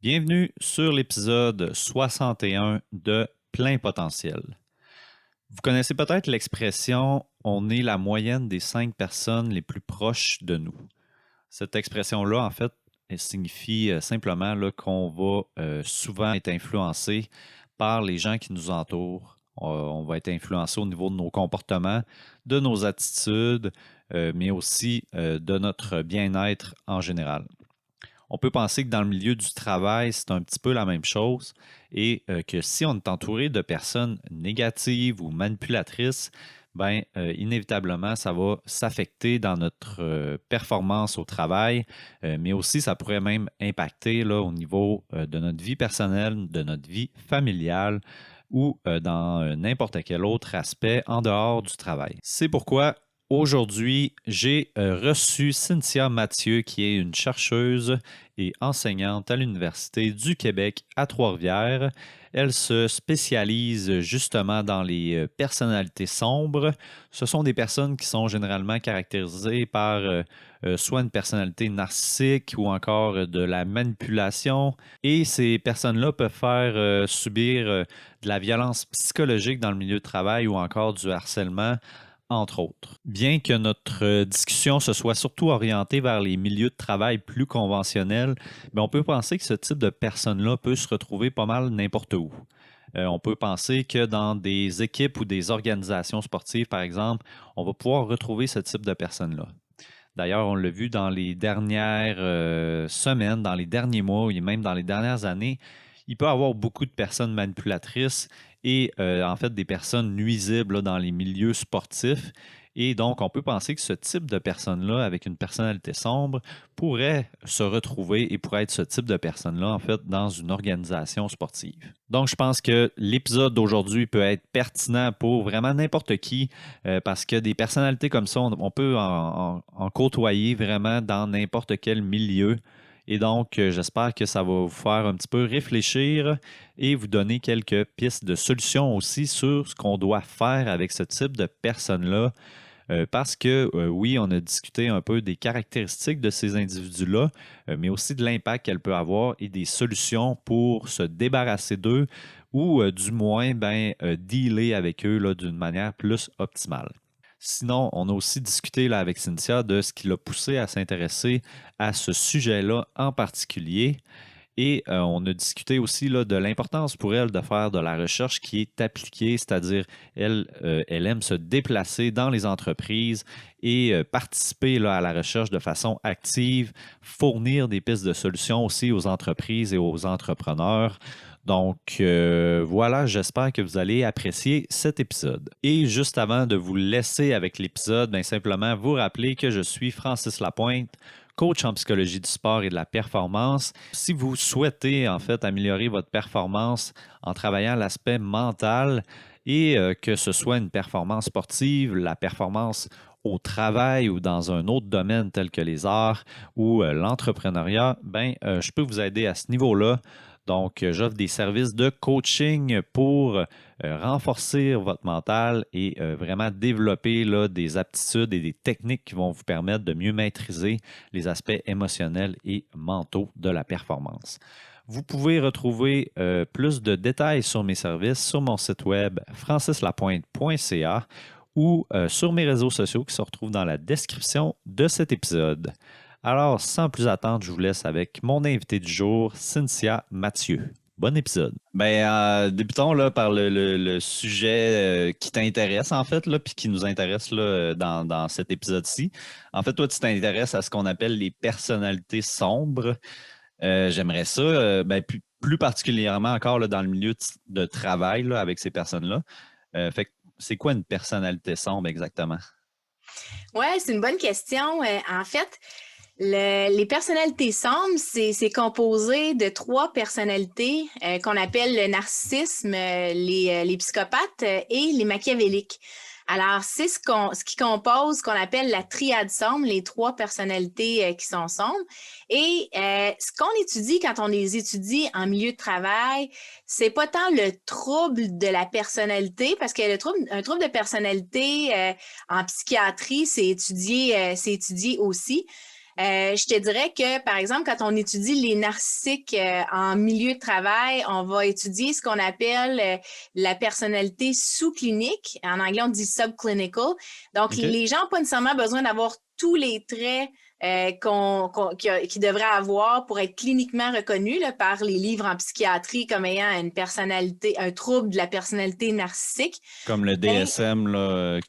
Bienvenue sur l'épisode 61 de Plein potentiel. Vous connaissez peut-être l'expression on est la moyenne des 5 personnes les plus proches de nous. Cette expression-là, en fait, elle signifie simplement là, qu'on va souvent être influencé par les gens qui nous entourent. On va être influencé au niveau de nos comportements, de nos attitudes, mais aussi de notre bien-être en général. On peut penser que dans le milieu du travail, c'est un petit peu la même chose et que si on est entouré de personnes négatives ou manipulatrices, ben, inévitablement, ça va s'affecter dans notre performance au travail, mais aussi ça pourrait même impacter là, au niveau de notre vie personnelle, de notre vie familiale ou dans n'importe quel autre aspect en dehors du travail. C'est pourquoi aujourd'hui, j'ai reçu Cynthia Mathieu, qui est une chercheuse et enseignante à l'Université du Québec à Trois-Rivières. Elle se spécialise justement dans les personnalités sombres. Ce sont des personnes qui sont généralement caractérisées par soit une personnalité narcissique ou encore de la manipulation. Et ces personnes-là peuvent faire subir de la violence psychologique dans le milieu de travail ou encore du harcèlement entre autres. Bien que notre discussion se soit surtout orientée vers les milieux de travail plus conventionnels, on peut penser que ce type de personne-là peut se retrouver pas mal n'importe où. On peut penser que dans des équipes ou des organisations sportives, par exemple, on va pouvoir retrouver ce type de personnes-là. D'ailleurs, on l'a vu dans les dernières semaines, dans les derniers mois et même dans les dernières années, il peut y avoir beaucoup de personnes manipulatrices et en fait des personnes nuisibles là, dans les milieux sportifs. Et donc, on peut penser que ce type de personne-là, avec une personnalité sombre, pourrait se retrouver et pourrait être ce type de personne-là, en fait, dans une organisation sportive. Donc, je pense que l'épisode d'aujourd'hui peut être pertinent pour vraiment n'importe qui, parce que des personnalités comme ça, on peut en côtoyer vraiment dans n'importe quel milieu. Et donc, j'espère que ça va vous faire un petit peu réfléchir et vous donner quelques pistes de solutions aussi sur ce qu'on doit faire avec ce type de personnes-là. Parce que oui, on a discuté un peu des caractéristiques de ces individus-là, mais aussi de l'impact qu'elle peut avoir et des solutions pour se débarrasser d'eux ou du moins dealer avec eux là, d'une manière plus optimale. Sinon, on a aussi discuté là, avec Cynthia de ce qui l'a poussé à s'intéresser à ce sujet-là en particulier. Et on a discuté aussi là, de l'importance pour elle de faire de la recherche qui est appliquée, c'est-à-dire elle aime se déplacer dans les entreprises et participer là, à la recherche de façon active, fournir des pistes de solutions aussi aux entreprises et aux entrepreneurs. Donc voilà, j'espère que vous allez apprécier cet épisode. Et juste avant de vous laisser avec l'épisode, simplement vous rappeler que je suis Francis Lapointe, coach en psychologie du sport et de la performance. Si vous souhaitez en fait améliorer votre performance en travaillant l'aspect mental et que ce soit une performance sportive, la performance au travail ou dans un autre domaine tel que les arts ou l'entrepreneuriat, je peux vous aider à ce niveau-là. Donc, j'offre des services de coaching pour renforcer votre mental et vraiment développer là, des aptitudes et des techniques qui vont vous permettre de mieux maîtriser les aspects émotionnels et mentaux de la performance. Vous pouvez retrouver plus de détails sur mes services sur mon site web francislapointe.ca ou sur mes réseaux sociaux qui se retrouvent dans la description de cet épisode. Alors, sans plus attendre, je vous laisse avec mon invité du jour, Cynthia Mathieu. Bon épisode. Débutons là, par le sujet qui t'intéresse en fait, là, puis qui nous intéresse là, dans cet épisode-ci. En fait, toi, tu t'intéresses à ce qu'on appelle les personnalités sombres. J'aimerais ça, plus particulièrement encore là, dans le milieu de travail là, avec ces personnes-là. Fait que c'est quoi une personnalité sombre exactement? Oui, c'est une bonne question. En fait, les personnalités sombres, c'est composé de trois personnalités qu'on appelle le narcissisme, les psychopathes et les machiavéliques. Alors, c'est ce qui compose ce qu'on appelle la triade sombre, les trois personnalités qui sont sombres. Et ce qu'on étudie quand on les étudie en milieu de travail, c'est pas tant le trouble de la personnalité, parce que un trouble de personnalité en psychiatrie, c'est étudié aussi. Je te dirais que, par exemple, quand on étudie les narcissiques en milieu de travail, on va étudier ce qu'on appelle la personnalité sous-clinique. En anglais, on dit subclinical. Donc, OK? les gens n'ont pas nécessairement besoin d'avoir tous les traits qu'ils devraient avoir pour être cliniquement reconnus là, par les livres en psychiatrie comme ayant une personnalité, un trouble de la personnalité narcissique. Comme le Mais DSM, là,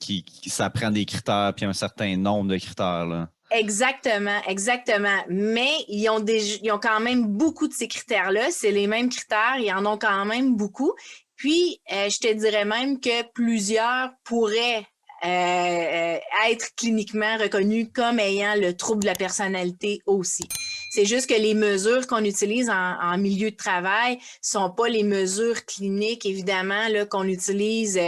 ça prend des critères, puis un certain nombre de critères, là. exactement, exactement. Mais ils ont quand même beaucoup de ces critères-là. C'est les mêmes critères, ils en ont quand même beaucoup. Puis, je te dirais même que plusieurs pourraient être cliniquement reconnus comme ayant le trouble de la personnalité aussi. C'est juste que les mesures qu'on utilise en milieu de travail sont pas les mesures cliniques, évidemment, là, qu'on utilise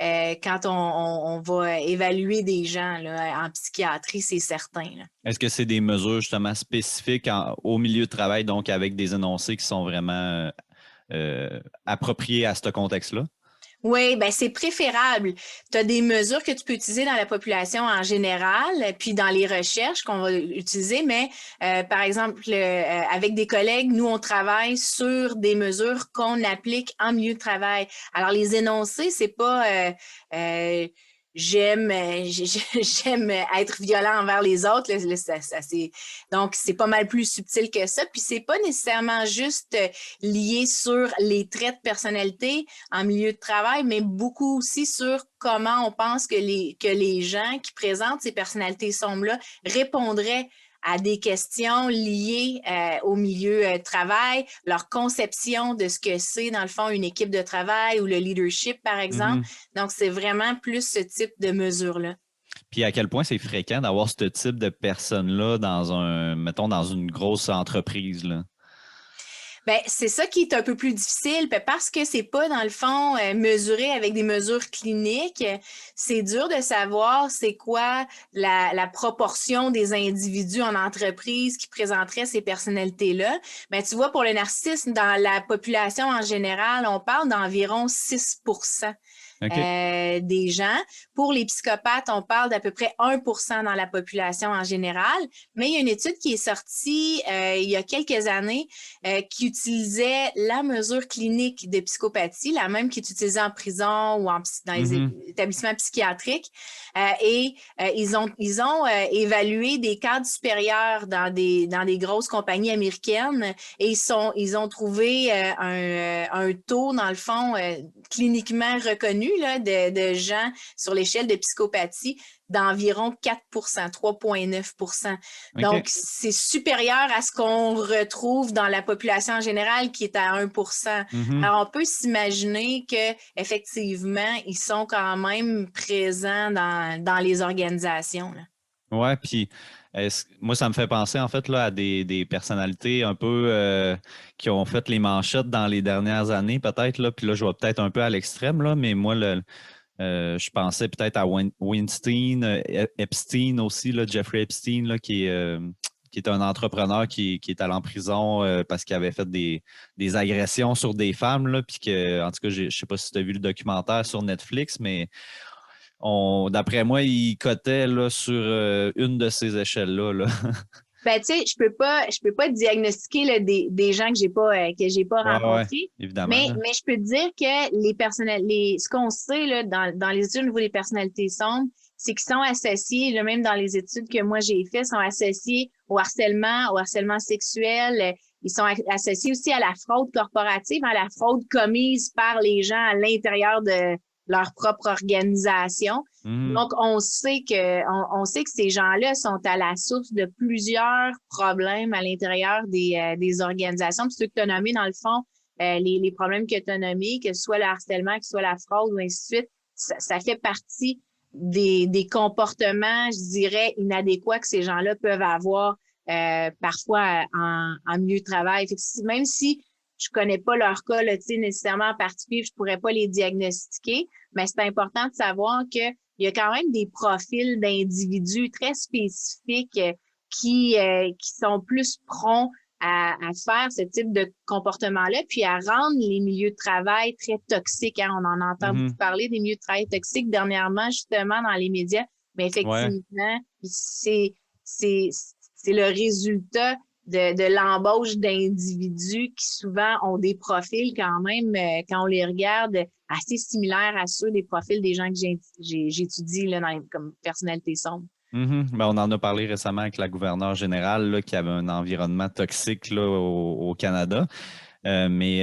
quand on va évaluer des gens là, en psychiatrie, c'est certain. Là. Est-ce que c'est des mesures justement spécifiques au milieu de travail, donc avec des énoncés qui sont vraiment appropriés à ce contexte-là? Oui, ben c'est préférable. Tu as des mesures que tu peux utiliser dans la population en général, puis dans les recherches qu'on va utiliser, mais par exemple, avec des collègues, nous, on travaille sur des mesures qu'on applique en milieu de travail. Alors, les énoncés, c'est pas j'aime j'aime être violent envers les autres. Donc, c'est pas mal plus subtil que ça. Puis, c'est pas nécessairement juste lié sur les traits de personnalité en milieu de travail, mais beaucoup aussi sur comment on pense que les gens qui présentent ces personnalités sombres-là répondraient à des questions liées au milieu de travail, leur conception de ce que c'est, dans le fond, une équipe de travail ou le leadership, par exemple. Mhm. Donc, c'est vraiment plus ce type de mesure-là. Puis à quel point c'est fréquent d'avoir ce type de personnes-là mettons, dans une grosse entreprise, là? Ben, c'est ça qui est un peu plus difficile parce que c'est pas, dans le fond, mesuré avec des mesures cliniques. C'est dur de savoir c'est quoi la proportion des individus en entreprise qui présenteraient ces personnalités-là. Mais tu vois, pour le narcissisme, dans la population en général, on parle d'environ 6 OK. des gens. Pour les psychopathes, on parle d'à peu près 1 dans la population en général. Mais il y a une étude qui est sortie il y a quelques années qui utilisait la mesure clinique de psychopathie, la même qui est utilisée en prison ou dans les Mhm. établissements psychiatriques. Ils ont évalué des cadres supérieurs dans des grosses compagnies américaines et ils ont trouvé un taux, dans le fond, cliniquement reconnu là, de gens sur l'échelle de psychopathie d'environ 4 3,9 Donc, OK. c'est supérieur à ce qu'on retrouve dans la population en général qui est à 1 Mhm. Alors, on peut s'imaginer qu'effectivement, ils sont quand même présents dans les organisations. Là. Ouais, puis moi, ça me fait penser en fait là, à des personnalités un peu qui ont fait les manchettes dans les dernières années, peut-être, là, puis là, je vais peut-être un peu à l'extrême, là, mais moi, je pensais peut-être à Weinstein, Epstein aussi, là, Jeffrey Epstein, là, qui est un entrepreneur qui est allé en prison parce qu'il avait fait des agressions sur des femmes, là, puis que, en tout cas, je ne sais pas si tu as vu le documentaire sur Netflix, mais d'après moi, il cotait là, sur une de ces échelles-là. Là. Ben, tu sais, je peux pas diagnostiquer là, des gens que j'ai pas Ouais, ouais, rencontrés, évidemment. Là. mais je peux te dire que ce qu'on sait là, dans les études au niveau des personnalités sombres, c'est qu'ils sont associés, là, même dans les études que moi j'ai faites, sont associés au harcèlement sexuel. Ils sont associés aussi à la fraude corporative, à la fraude commise par les gens à l'intérieur de leur propre organisation. Mhm. Donc, on sait que ces gens-là sont à la source de plusieurs problèmes à l'intérieur des organisations. Puis ceux que tu as nommés, dans le fond, les problèmes que tu as nommés, que ce soit le harcèlement, que ce soit la fraude, ou ainsi de suite, ça fait partie des comportements, je dirais, inadéquats que ces gens-là peuvent avoir parfois en milieu de travail. Fait que même si je connais pas leur cas là, nécessairement en particulier, je pourrais pas les diagnostiquer, mais c'est important de savoir qu'il y a quand même des profils d'individus très spécifiques qui sont plus prompts à faire ce type de comportement-là, puis à rendre les milieux de travail très toxiques. Hein. On en entend beaucoup Mhm. parler des milieux de travail toxiques dernièrement, justement, dans les médias. Mais Ouais. effectivement, c'est c'est le résultat de l'embauche d'individus qui souvent ont des profils quand même, quand on les regarde, assez similaires à ceux des profils des gens que j'étudie là, comme personnalité sombre. Ben, on en a parlé récemment avec la gouverneure générale là, qui avait un environnement toxique là, au Canada. Mais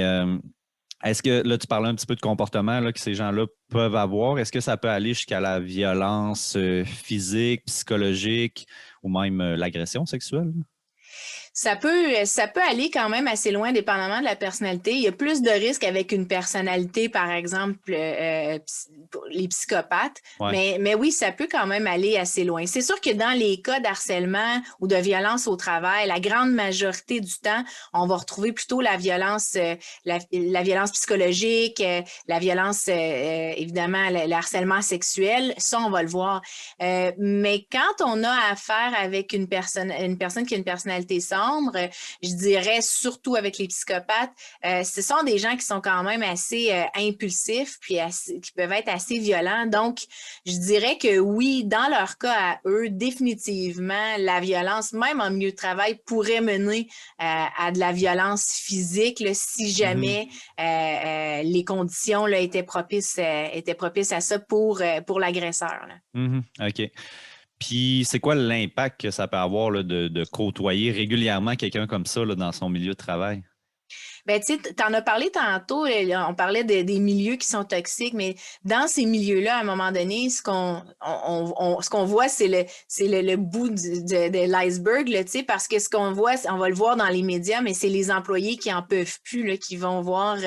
est-ce que là, tu parlais un petit peu de comportement là, que ces gens-là peuvent avoir? Est-ce que ça peut aller jusqu'à la violence physique, psychologique ou même l'agression sexuelle? Ça peut aller quand même assez loin, dépendamment de la personnalité. Il y a plus de risques avec une personnalité, par exemple, pour les psychopathes. Ouais. Mais oui, ça peut quand même aller assez loin. C'est sûr que dans les cas d'harcèlement ou de violence au travail, la grande majorité du temps, on va retrouver plutôt la violence, la violence psychologique, la violence, évidemment, le harcèlement sexuel. Ça, on va le voir. Mais quand on a affaire avec une personne qui a une personnalité sombre, je dirais surtout avec les psychopathes, ce sont des gens qui sont quand même assez impulsifs puis qui peuvent être assez violents. Donc, je dirais que oui, dans leur cas à eux, définitivement, la violence, même en milieu de travail, pourrait mener à de la violence physique là, si jamais les conditions là, étaient propices à ça pour l'agresseur. OK. Puis, c'est quoi l'impact que ça peut avoir là, de côtoyer régulièrement quelqu'un comme ça là, dans son milieu de travail? Ben, tu sais, tu en as parlé tantôt, on parlait des milieux qui sont toxiques, mais dans ces milieux-là, à un moment donné, ce qu'on voit, c'est le bout de l'iceberg, là, tu sais, parce que ce qu'on voit, on va le voir dans les médias, mais c'est les employés qui en peuvent plus, là, qui vont voir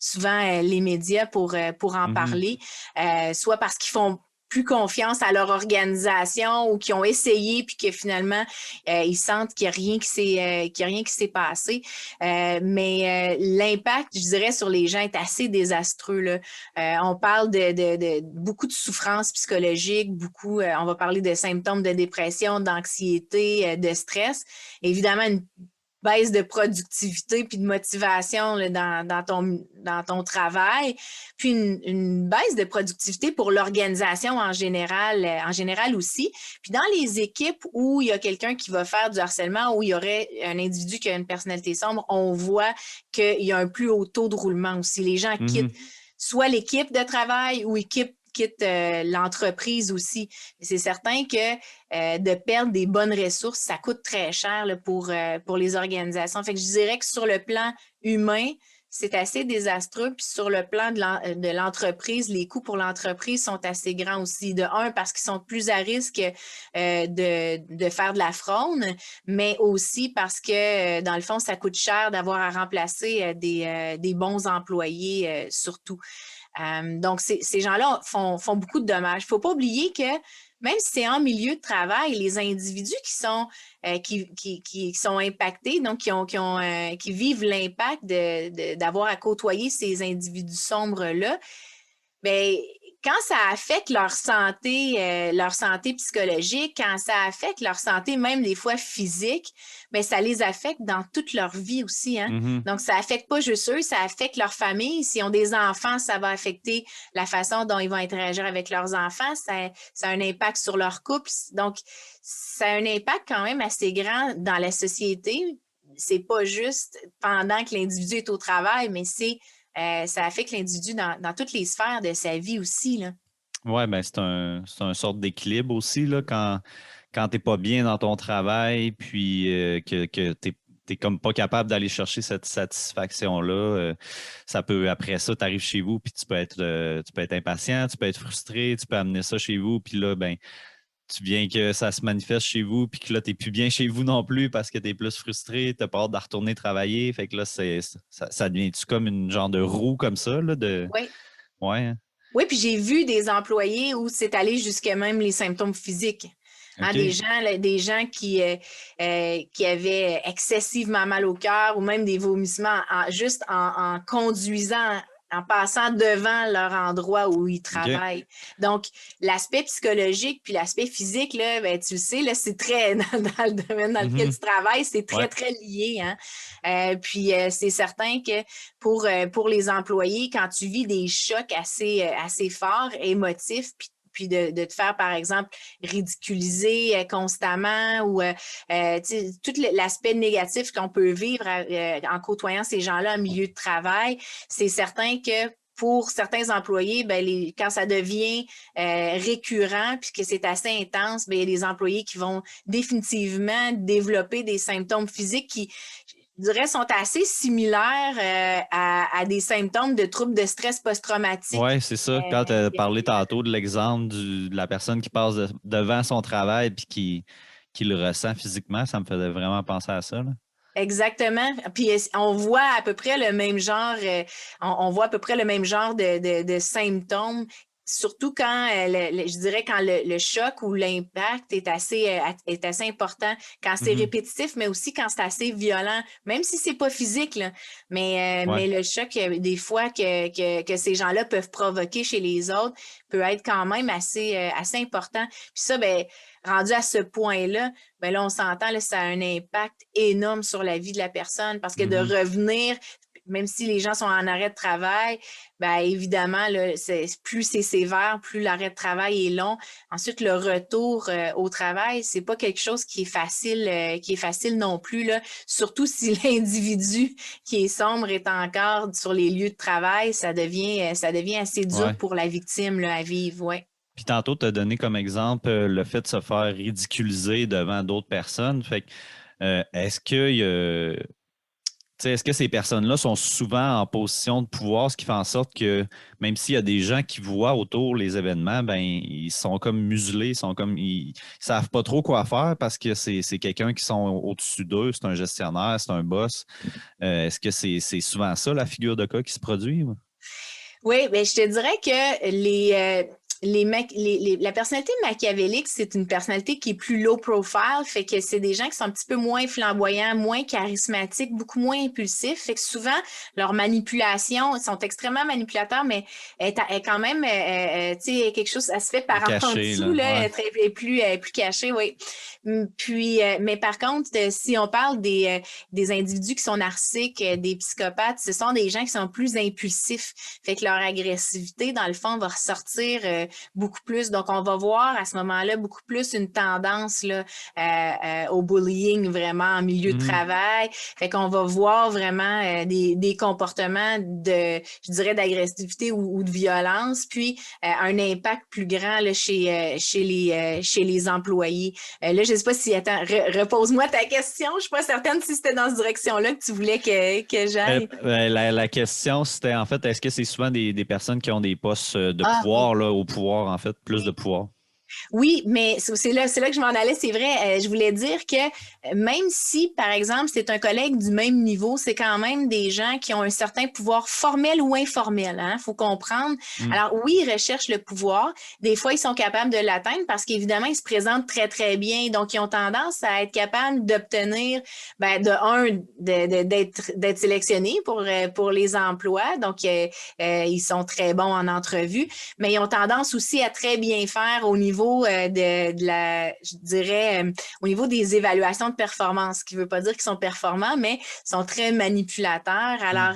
souvent les médias pour en parler, soit parce qu'ils font plus confiance à leur organisation ou qui ont essayé puis que finalement ils sentent qu'il n'y a rien qui s'est passé. Mais l'impact, je dirais, sur les gens est assez désastreux, là. On parle de beaucoup de souffrance psychologique, on va parler de symptômes de dépression, d'anxiété, de stress. Évidemment, une baisse de productivité puis de motivation là, dans ton travail, puis une baisse de productivité pour l'organisation en général aussi. Puis dans les équipes où il y a quelqu'un qui va faire du harcèlement, où il y aurait un individu qui a une personnalité sombre, on voit qu'il y a un plus haut taux de roulement aussi. Les gens quittent soit l'équipe de travail ou ils quittent l'entreprise aussi. C'est certain que de perdre des bonnes ressources, ça coûte très cher là, pour les organisations. Fait que je dirais que sur le plan humain, c'est assez désastreux. Puis sur le plan de l'entreprise, les coûts pour l'entreprise sont assez grands aussi. De un, parce qu'ils sont plus à risque de faire de la fraude, mais aussi parce que, dans le fond, ça coûte cher d'avoir à remplacer des bons employés surtout. Donc, ces gens-là font beaucoup de dommages. Il ne faut pas oublier que même si c'est en milieu de travail, les individus qui sont impactés, donc qui vivent l'impact d'avoir à côtoyer ces individus sombres-là, bien, quand ça affecte leur santé psychologique, quand ça affecte leur santé même des fois physique, bien, ça les affecte dans toute leur vie aussi, hein? Donc, ça affecte pas juste eux, ça affecte leur famille. S'ils ont des enfants, ça va affecter la façon dont ils vont interagir avec leurs enfants. Ça a un impact sur leur couple. Donc, ça a un impact quand même assez grand dans la société. C'est pas juste pendant que l'individu est au travail, mais ça affecte l'individu dans toutes les sphères de sa vie aussi, là. Oui, ben c'est un sorte d'équilibre aussi, là, quand tu n'es pas bien dans ton travail, puis que tu n'es comme pas capable d'aller chercher cette satisfaction-là. Ça peut, après ça, tu arrives chez vous, puis tu peux être impatient, tu peux être frustré, tu peux amener ça chez vous, puis là, ben, tu viens que ça se manifeste chez vous, puis que là, tu n'es plus bien chez vous non plus parce que tu es plus frustré, tu n'as pas hâte de retourner travailler. Fait que là, ça devient-tu comme une genre de roue comme ça, là, Oui. Ouais, hein? Oui, puis j'ai vu des employés où c'est allé jusqu'à même les symptômes physiques. Hein, OK. des gens qui avaient excessivement mal au cœur ou même des vomissements juste en conduisant, en passant devant leur endroit où ils OK. travaillent. Donc, l'aspect psychologique puis l'aspect physique, là, ben, tu le sais, là, c'est très, dans le domaine dans lequel tu travailles, c'est très, Ouais. très lié. Hein? Puis, c'est certain que pour les employés, quand tu vis des chocs assez forts, émotifs, puis puis de te faire, par exemple, ridiculiser constamment ou tout l'aspect négatif qu'on peut vivre en côtoyant ces gens-là en milieu de travail, c'est certain que pour certains employés, quand ça devient récurrent puis que c'est assez intense, il y a des employés qui vont définitivement développer des symptômes physiques qui, je dirais, sont assez similaires à des symptômes de troubles de stress post-traumatique. Oui, c'est ça. Quand tu as parlé tantôt de l'exemple de la personne qui passe devant son travail et qui le ressent physiquement, ça me faisait vraiment penser à ça, là. Exactement. Puis on voit à peu près le même genre, on voit à peu près le même genre de symptômes, surtout quand, je dirais, quand le choc ou l'impact est assez important, quand c'est répétitif, mais aussi quand c'est assez violent, même si c'est pas physique, là. Mais le choc, des fois, que ces gens-là peuvent provoquer chez les autres peut être quand même assez important. Puis ça, rendu à ce point-là, là, on s'entend, là, ça a un impact énorme sur la vie de la personne parce que de revenir, même si les gens sont en arrêt de travail, évidemment, là, plus c'est sévère, plus l'arrêt de travail est long. Ensuite, le retour au travail, c'est pas quelque chose qui est facile non plus, là. Surtout si l'individu qui est sombre est encore sur les lieux de travail, ça devient assez dur pour la victime là, à vivre, ouais. Puis tantôt, tu as donné comme exemple le fait de se faire ridiculiser devant d'autres personnes. Fait que, est-ce que ces personnes-là sont souvent en position de pouvoir, ce qui fait en sorte que même s'il y a des gens qui voient autour les événements, ils sont comme muselés, ils savent pas trop quoi faire parce que c'est quelqu'un qui sont au-dessus d'eux, c'est un gestionnaire, c'est un boss. Est-ce que c'est souvent ça, la figure de cas qui se produit? Oui, je te dirais que la personnalité machiavélique, c'est une personnalité qui est plus low profile, fait que c'est des gens qui sont un petit peu moins flamboyants, moins charismatiques, beaucoup moins impulsifs, fait que souvent, leurs manipulations sont extrêmement manipulateurs, mais est quand même, tu sais, quelque chose, ça se fait par en dessous, là, est plus caché, oui. Puis, mais par contre, si on parle des individus qui sont narcissiques, des psychopathes, ce sont des gens qui sont plus impulsifs, fait que leur agressivité, dans le fond, va ressortir beaucoup plus. Donc, on va voir à ce moment-là beaucoup plus une tendance là, au bullying vraiment en milieu de travail. Fait qu'on va voir vraiment des comportements je dirais, d'agressivité ou de violence, puis un impact plus grand là, chez les employés. Là, je ne sais pas si... Attends, repose-moi ta question. Je ne suis pas certaine si c'était dans cette direction-là que tu voulais que j'aille. La question, c'était en fait, est-ce que c'est souvent des personnes qui ont des postes de pouvoir, là, au pouvoir, en fait, plus de pouvoir? Oui, mais c'est là que je m'en allais, c'est vrai. Je voulais dire que même si, par exemple, c'est un collègue du même niveau, c'est quand même des gens qui ont un certain pouvoir formel ou informel, hein, faut comprendre. Alors oui, ils recherchent le pouvoir. Des fois, ils sont capables de l'atteindre parce qu'évidemment, ils se présentent très, très bien. Donc, ils ont tendance à être capables d'obtenir, d'être sélectionnés pour les emplois. Donc, ils sont très bons en entrevue, mais ils ont tendance aussi à très bien faire au niveau je dirais, au niveau des évaluations de performance, ce qui ne veut pas dire qu'ils sont performants, mais sont très manipulateurs. Alors,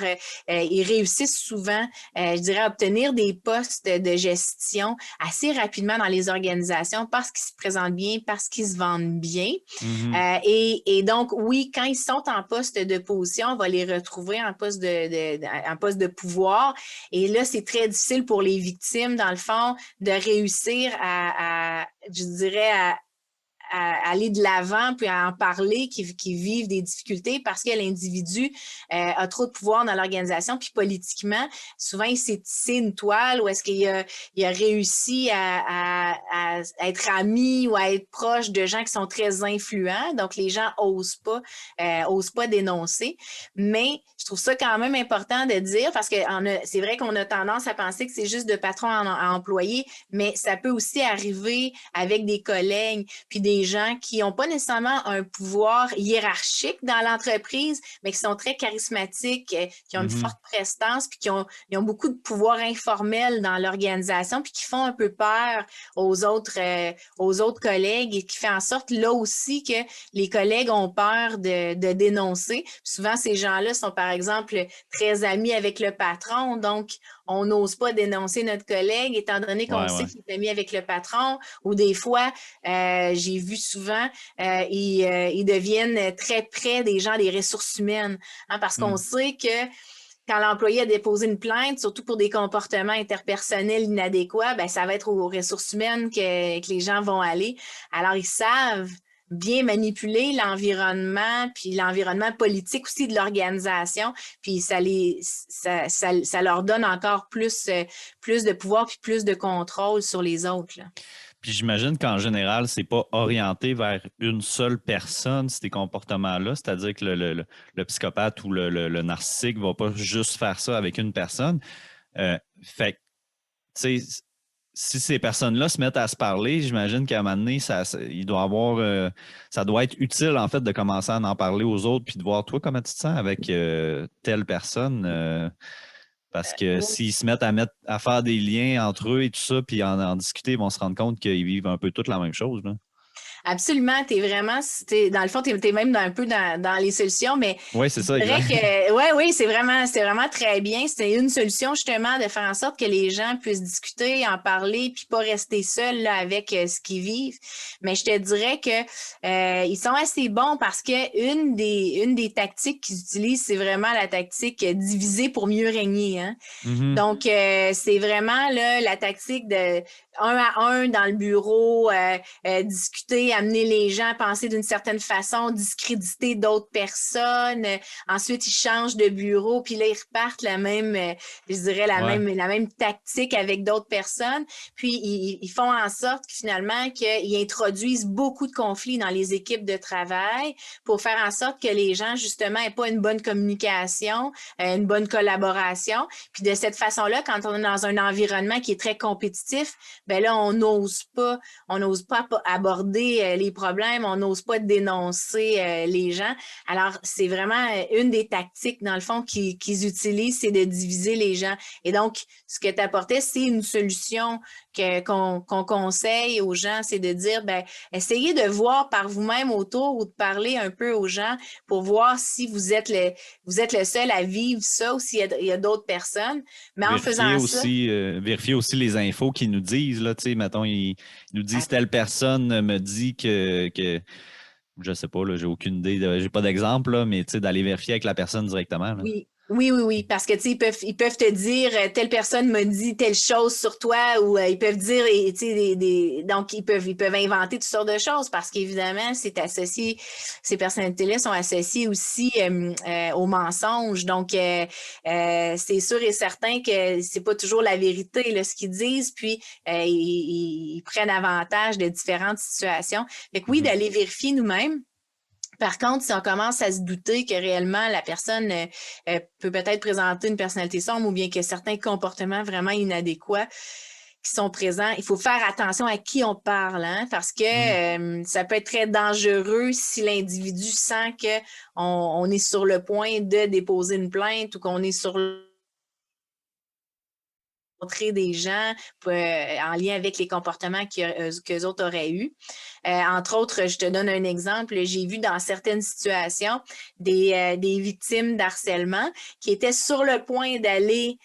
ils réussissent souvent, je dirais, à obtenir des postes de gestion assez rapidement dans les organisations parce qu'ils se présentent bien, parce qu'ils se vendent bien. Et donc, oui, quand ils sont en poste de position, on va les retrouver en poste en poste de pouvoir. Et là, c'est très difficile pour les victimes, dans le fond, de réussir je dirais, à aller de l'avant puis à en parler, qui vivent des difficultés parce que l'individu a trop de pouvoir dans l'organisation. Puis politiquement, souvent, il s'est tissé une toile où est-ce qu'il a réussi à être ami ou à être proche de gens qui sont très influents. Donc, les gens osent pas dénoncer. Mais je trouve ça quand même important de dire parce que c'est vrai qu'on a tendance à penser que c'est juste de patron à employé, mais ça peut aussi arriver avec des collègues puis des des gens qui n'ont pas nécessairement un pouvoir hiérarchique dans l'entreprise, mais qui sont très charismatiques, qui ont une Mhm. forte prestance, puis ils ont beaucoup de pouvoir informel dans l'organisation, puis qui font un peu peur aux autres collègues et qui fait en sorte là aussi que les collègues ont peur de dénoncer. Souvent, ces gens-là sont, par exemple, très amis avec le patron, donc on n'ose pas dénoncer notre collègue étant donné qu'on Ouais, sait ouais. qu'il est ami avec le patron, ou des fois, j'ai vu souvent, ils deviennent très près des gens des ressources humaines, hein, parce qu'on Mm. sait que quand l'employé a déposé une plainte, surtout pour des comportements interpersonnels inadéquats, ben, ça va être aux ressources humaines que les gens vont aller. Alors, ils savent bien manipuler l'environnement, puis l'environnement politique aussi de l'organisation, puis ça leur donne encore plus de pouvoir puis plus de contrôle sur les autres, là. Puis j'imagine qu'en général, c'est pas orienté vers une seule personne, ces comportements-là. C'est-à-dire que le psychopathe ou le narcissique va pas juste faire ça avec une personne. Fait que, tu sais, si ces personnes-là se mettent à se parler, j'imagine qu'à un moment donné, il doit avoir, ça doit être utile, en fait, de commencer à en parler aux autres puis de voir, toi, comment tu te sens avec telle personne. Parce que s'ils se mettent à faire des liens entre eux et tout ça, puis en discuter, ils vont se rendre compte qu'ils vivent un peu toutes la même chose, là. Absolument, dans le fond, tu es même un peu dans les solutions, mais Oui, c'est je ça, dirais exact. que, ouais, oui, c'est vraiment très bien. C'est une solution, justement, de faire en sorte que les gens puissent discuter, en parler, puis pas rester seuls, là, avec ce qu'ils vivent. Mais je te dirais que, ils sont assez bons parce que une des tactiques qu'ils utilisent, c'est vraiment la tactique diviser pour mieux régner, hein. Mhm. Donc, c'est vraiment là, la tactique de un à un dans le bureau, discuter, amener les gens à penser d'une certaine façon, discréditer d'autres personnes. Ensuite, ils changent de bureau, puis là, ils repartent je dirais, Ouais. la même tactique avec d'autres personnes. Puis, ils font en sorte que, finalement qu'ils introduisent beaucoup de conflits dans les équipes de travail pour faire en sorte que les gens, justement, n'aient pas une bonne communication, une bonne collaboration. Puis de cette façon-là, quand on est dans un environnement qui est très compétitif, ben là, on n'ose pas aborder les problèmes, on n'ose pas dénoncer les gens. Alors, c'est vraiment une des tactiques, dans le fond, qu'ils utilisent, c'est de diviser les gens. Et donc, ce que tu apportais, c'est une solution qu'on conseille aux gens, c'est de dire, ben, essayez de voir par vous-même autour ou de parler un peu aux gens pour voir si vous êtes le seul à vivre ça ou il y a d'autres personnes. Mais en faisant ça, Vérifier aussi les infos qu'ils nous disent, là, tu sais, mettons, ils nous disent telle personne me dit que je sais pas, là, j'ai aucune idée, j'ai pas d'exemple, là, mais tu sais, d'aller vérifier avec la personne directement, là. oui, parce que, tu sais, ils peuvent te dire, telle personne m'a dit telle chose sur toi, ou ils peuvent dire, tu sais, donc ils peuvent inventer toutes sortes de choses, parce qu'évidemment, ces personnalités-là sont associées aussi au mensonge. Donc, c'est sûr et certain que c'est pas toujours la vérité, là, ce qu'ils disent, puis ils prennent avantage de différentes situations. Fait que oui, Mhm. d'aller vérifier nous-mêmes. Par contre, si on commence à se douter que réellement la personne peut peut-être présenter une personnalité sombre ou bien que certains comportements vraiment inadéquats qui sont présents, il faut faire attention à qui on parle, hein, parce que Mhm. ça peut être très dangereux si l'individu sent on est sur le point de déposer une plainte ou qu'on est sur rencontrer des gens en lien avec les comportements qu'eux autres auraient eus. Entre autres, je te donne un exemple. J'ai vu dans certaines situations des victimes d'harcèlement qui étaient sur le point d'aller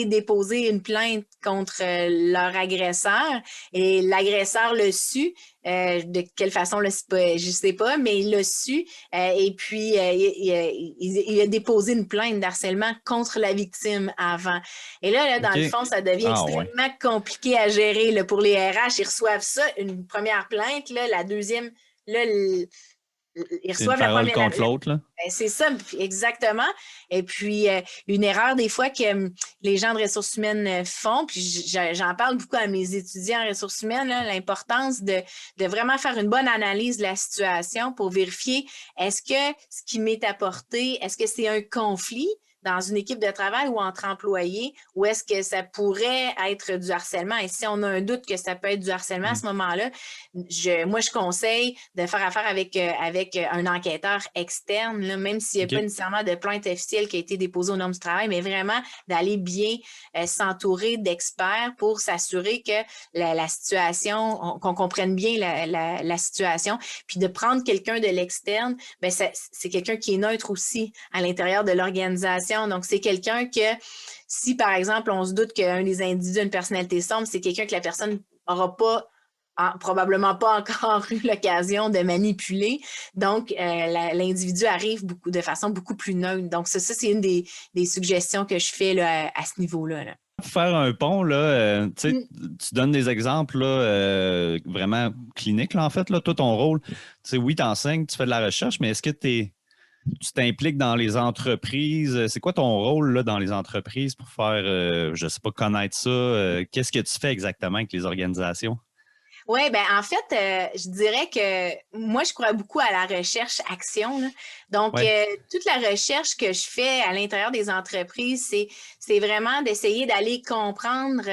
déposer une plainte contre leur agresseur et l'agresseur le su. De quelle façon, là, je sais pas, mais il l'a su et puis il a déposé une plainte d'harcèlement contre la victime avant. Et là, dans le OK. fond, ça devient Ah ouais. extrêmement compliqué à gérer là, pour les RH. Ils reçoivent ça, une première plainte, là, la deuxième, là, ils C'est une reçoivent la parole première. contre l'autre, là. Ben, c'est ça, exactement. Et puis, une erreur des fois que les gens de ressources humaines font, puis j'en parle beaucoup à mes étudiants en ressources humaines, l'importance de vraiment faire une bonne analyse de la situation pour vérifier est-ce que ce qui m'est apporté, est-ce que c'est un conflit dans une équipe de travail ou entre employés où est-ce que ça pourrait être du harcèlement. Et si on a un doute que ça peut être du harcèlement à ce moment-là, moi, je conseille de faire affaire avec un enquêteur externe, là, même s'il n'y a pas nécessairement de plainte officielle qui a été déposée aux normes du travail, mais vraiment d'aller bien s'entourer d'experts pour s'assurer que la situation, qu'on comprenne bien la situation, puis de prendre quelqu'un de l'externe, bien, c'est quelqu'un qui est neutre aussi à l'intérieur de l'organisation. Donc, c'est quelqu'un que, si par exemple, on se doute qu'un des individus a une personnalité sombre, c'est quelqu'un que la personne n'aura pas probablement pas encore eu l'occasion de manipuler. Donc, l'individu arrive de façon beaucoup plus neutre. Donc, ça c'est une des suggestions que je fais là, à ce niveau-là. Là. Pour faire un pont, là, tu donnes des exemples là, vraiment cliniques, là, en fait. Là, toi, ton rôle, oui, tu enseignes, tu fais de la recherche, mais est-ce que tu t'impliques dans les entreprises? C'est quoi ton rôle là, dans les entreprises pour faire, je ne sais pas, connaître ça? Qu'est-ce que tu fais exactement avec les organisations? Oui, ben en fait, je dirais que moi, je crois beaucoup à la recherche-action. Là. Donc, toute la recherche que je fais à l'intérieur des entreprises, c'est vraiment d'essayer d'aller comprendre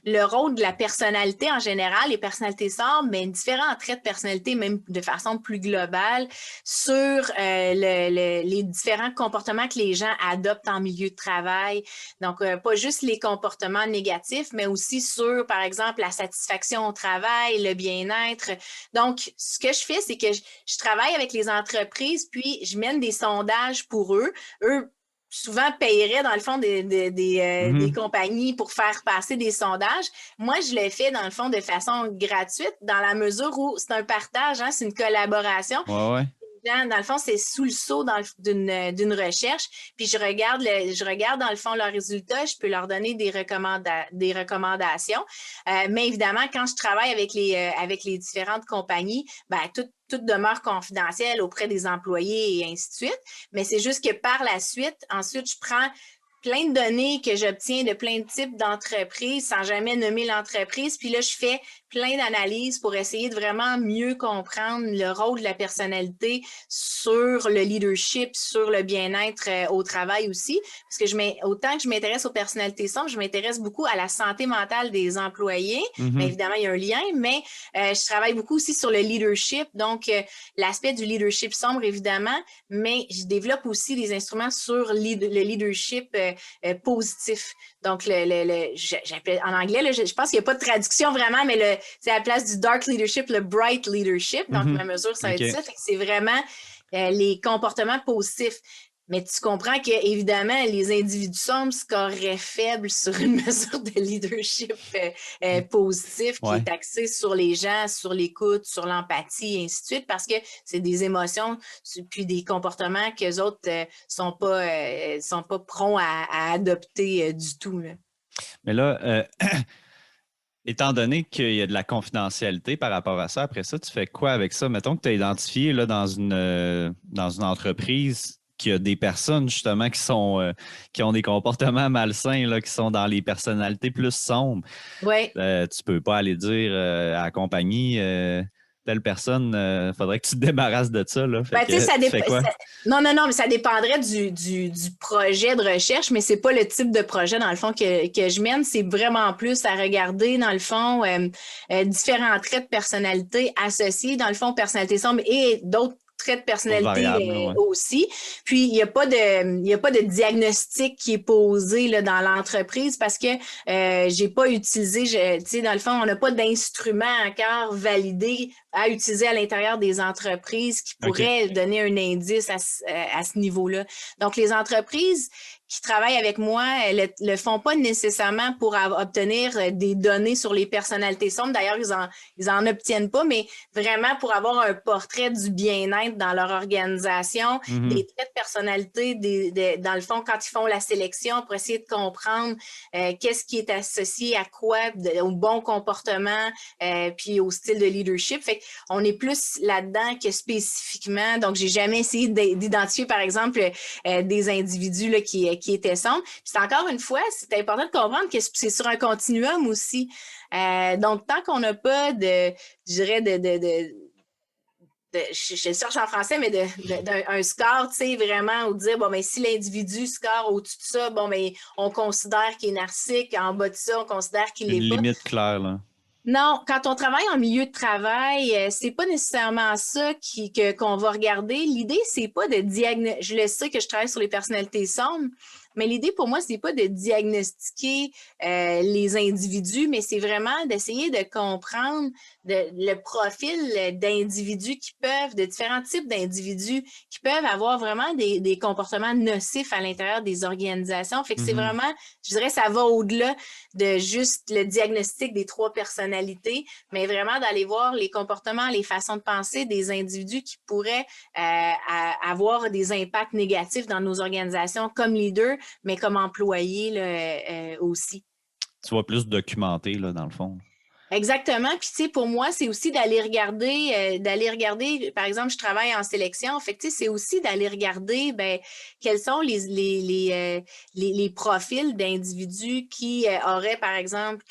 le rôle de la personnalité en général, les personnalités sombres, mais différents traits de personnalité, même de façon plus globale, sur les différents comportements que les gens adoptent en milieu de travail. Donc, pas juste les comportements négatifs, mais aussi sur, par exemple, la satisfaction au travail, le bien-être. Donc, ce que je fais, c'est que je travaille avec les entreprises, puis je mène des sondages pour eux. Eux, souvent, paieraient, dans le fond, des compagnies pour faire passer des sondages. Moi, je le fais, dans le fond, de façon gratuite, dans la mesure où c'est un partage, hein, c'est une collaboration. Ouais. Dans le fond, c'est sous le sceau d'une recherche. Puis je regarde dans le fond leurs résultats. Je peux leur donner des recommandations. Mais évidemment, quand je travaille avec les différentes compagnies, ben, tout demeure confidentiel auprès des employés et ainsi de suite. Mais c'est juste que par la suite, ensuite, je prends plein de données que j'obtiens de plein de types d'entreprises sans jamais nommer l'entreprise. Puis là, je fais plein d'analyses pour essayer de vraiment mieux comprendre le rôle de la personnalité sur le leadership, sur le bien-être au travail aussi. Parce que autant que je m'intéresse aux personnalités sombres, je m'intéresse beaucoup à la santé mentale des employés. Bien évidemment, il y a un lien, mais je travaille beaucoup aussi sur le leadership. Donc, l'aspect du leadership sombre, évidemment, mais je développe aussi des instruments sur le leadership positif. Donc, j'appelle en anglais, là, je pense qu'il n'y a pas de traduction vraiment, mais c'est à la place du dark leadership, le bright leadership. Donc, ma mesure, ça va être ça. C'est vraiment les comportements positifs. Mais tu comprends qu'évidemment, les individus sombres scoreraient faible sur une mesure de leadership positif qui est axée sur les gens, sur l'écoute, sur l'empathie, et ainsi de suite, parce que c'est des émotions puis des comportements qu'eux autres sont pas prompts à adopter du tout. Là. Mais là, étant donné qu'il y a de la confidentialité par rapport à ça, après ça, tu fais quoi avec ça? Mettons que tu as identifié là, dans une entreprise qu'il y a des personnes justement qui ont des comportements malsains, là, qui sont dans les personnalités plus sombres. Oui. Tu peux pas aller dire à la compagnie telle personne, faudrait que tu te débarrasses de ça. Là. Ben, tu sais, non, mais ça dépendrait du projet de recherche, mais c'est pas le type de projet, dans le fond, que je mène. C'est vraiment plus à regarder, dans le fond, différents traits de personnalité associés, dans le fond, personnalité sombre et d'autres traits de personnalité aussi. Puis, il n'y a pas de diagnostic qui est posé là, dans l'entreprise parce que j'ai pas utilisé, tu sais, dans le fond, on n'a pas d'instrument encore validé à utiliser à l'intérieur des entreprises qui pourraient donner un indice à ce niveau-là. Donc, les entreprises qui travaillent avec moi le font pas nécessairement pour obtenir des données sur les personnalités sombres. D'ailleurs, ils en obtiennent pas, mais vraiment pour avoir un portrait du bien-être dans leur organisation, des traits de personnalité, dans le fond, quand ils font la sélection, pour essayer de comprendre qu'est-ce qui est associé à quoi, au bon comportement, puis au style de leadership. Fait qu'on est plus là-dedans que spécifiquement. Donc, j'ai jamais essayé d'identifier, par exemple, des individus là, qui étaient sombres. Puis c'est encore une fois, c'est important de comprendre que c'est sur un continuum aussi. Donc, tant qu'on n'a pas je dirais, je cherche en français, mais d'un score, tu sais, vraiment, ou dire, bon, mais si l'individu score au-dessus de ça, bon, mais on considère qu'il est narcissique, en bas de ça, on considère qu'il Une l'est pas. limite claire, là. Non, quand on travaille en milieu de travail, c'est pas nécessairement ça qu'on va regarder. L'idée, c'est pas de diagnostiquer. Je le sais que je travaille sur les personnalités sombres, mais l'idée pour moi, c'est pas de diagnostiquer les individus, mais c'est vraiment d'essayer de comprendre le profil d'individus de différents types d'individus qui peuvent avoir vraiment des comportements nocifs à l'intérieur des organisations. Fait que c'est vraiment, je dirais, ça va au-delà de juste le diagnostic des 3 personnalités, mais vraiment d'aller voir les comportements, les façons de penser des individus qui pourraient avoir des impacts négatifs dans nos organisations comme leaders, mais comme employés là, aussi. Tu vas plus documenter, là, dans le fond. Exactement. Puis, tu sais, pour moi, c'est aussi d'aller regarder, par exemple, je travaille en sélection. Fait que, tu sais, c'est aussi d'aller regarder, ben, quels sont les profils d'individus qui auraient, par exemple,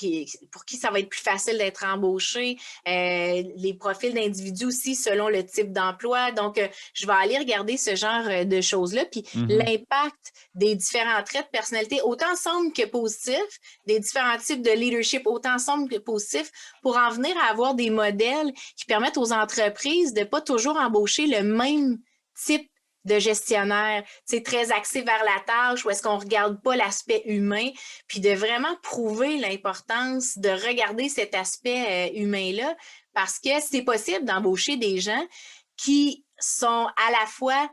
pour qui ça va être plus facile d'être embauché, les profils d'individus aussi selon le type d'emploi. Donc, je vais aller regarder ce genre de choses-là. Puis, l'impact des différents traits de personnalité, autant sombres que positifs, des différents types de leadership, autant sombres que positifs, pour en venir à avoir des modèles qui permettent aux entreprises de ne pas toujours embaucher le même type de gestionnaire, c'est très axé vers la tâche, où est-ce qu'on ne regarde pas l'aspect humain, puis de vraiment prouver l'importance de regarder cet aspect humain-là, parce que c'est possible d'embaucher des gens qui sont à la fois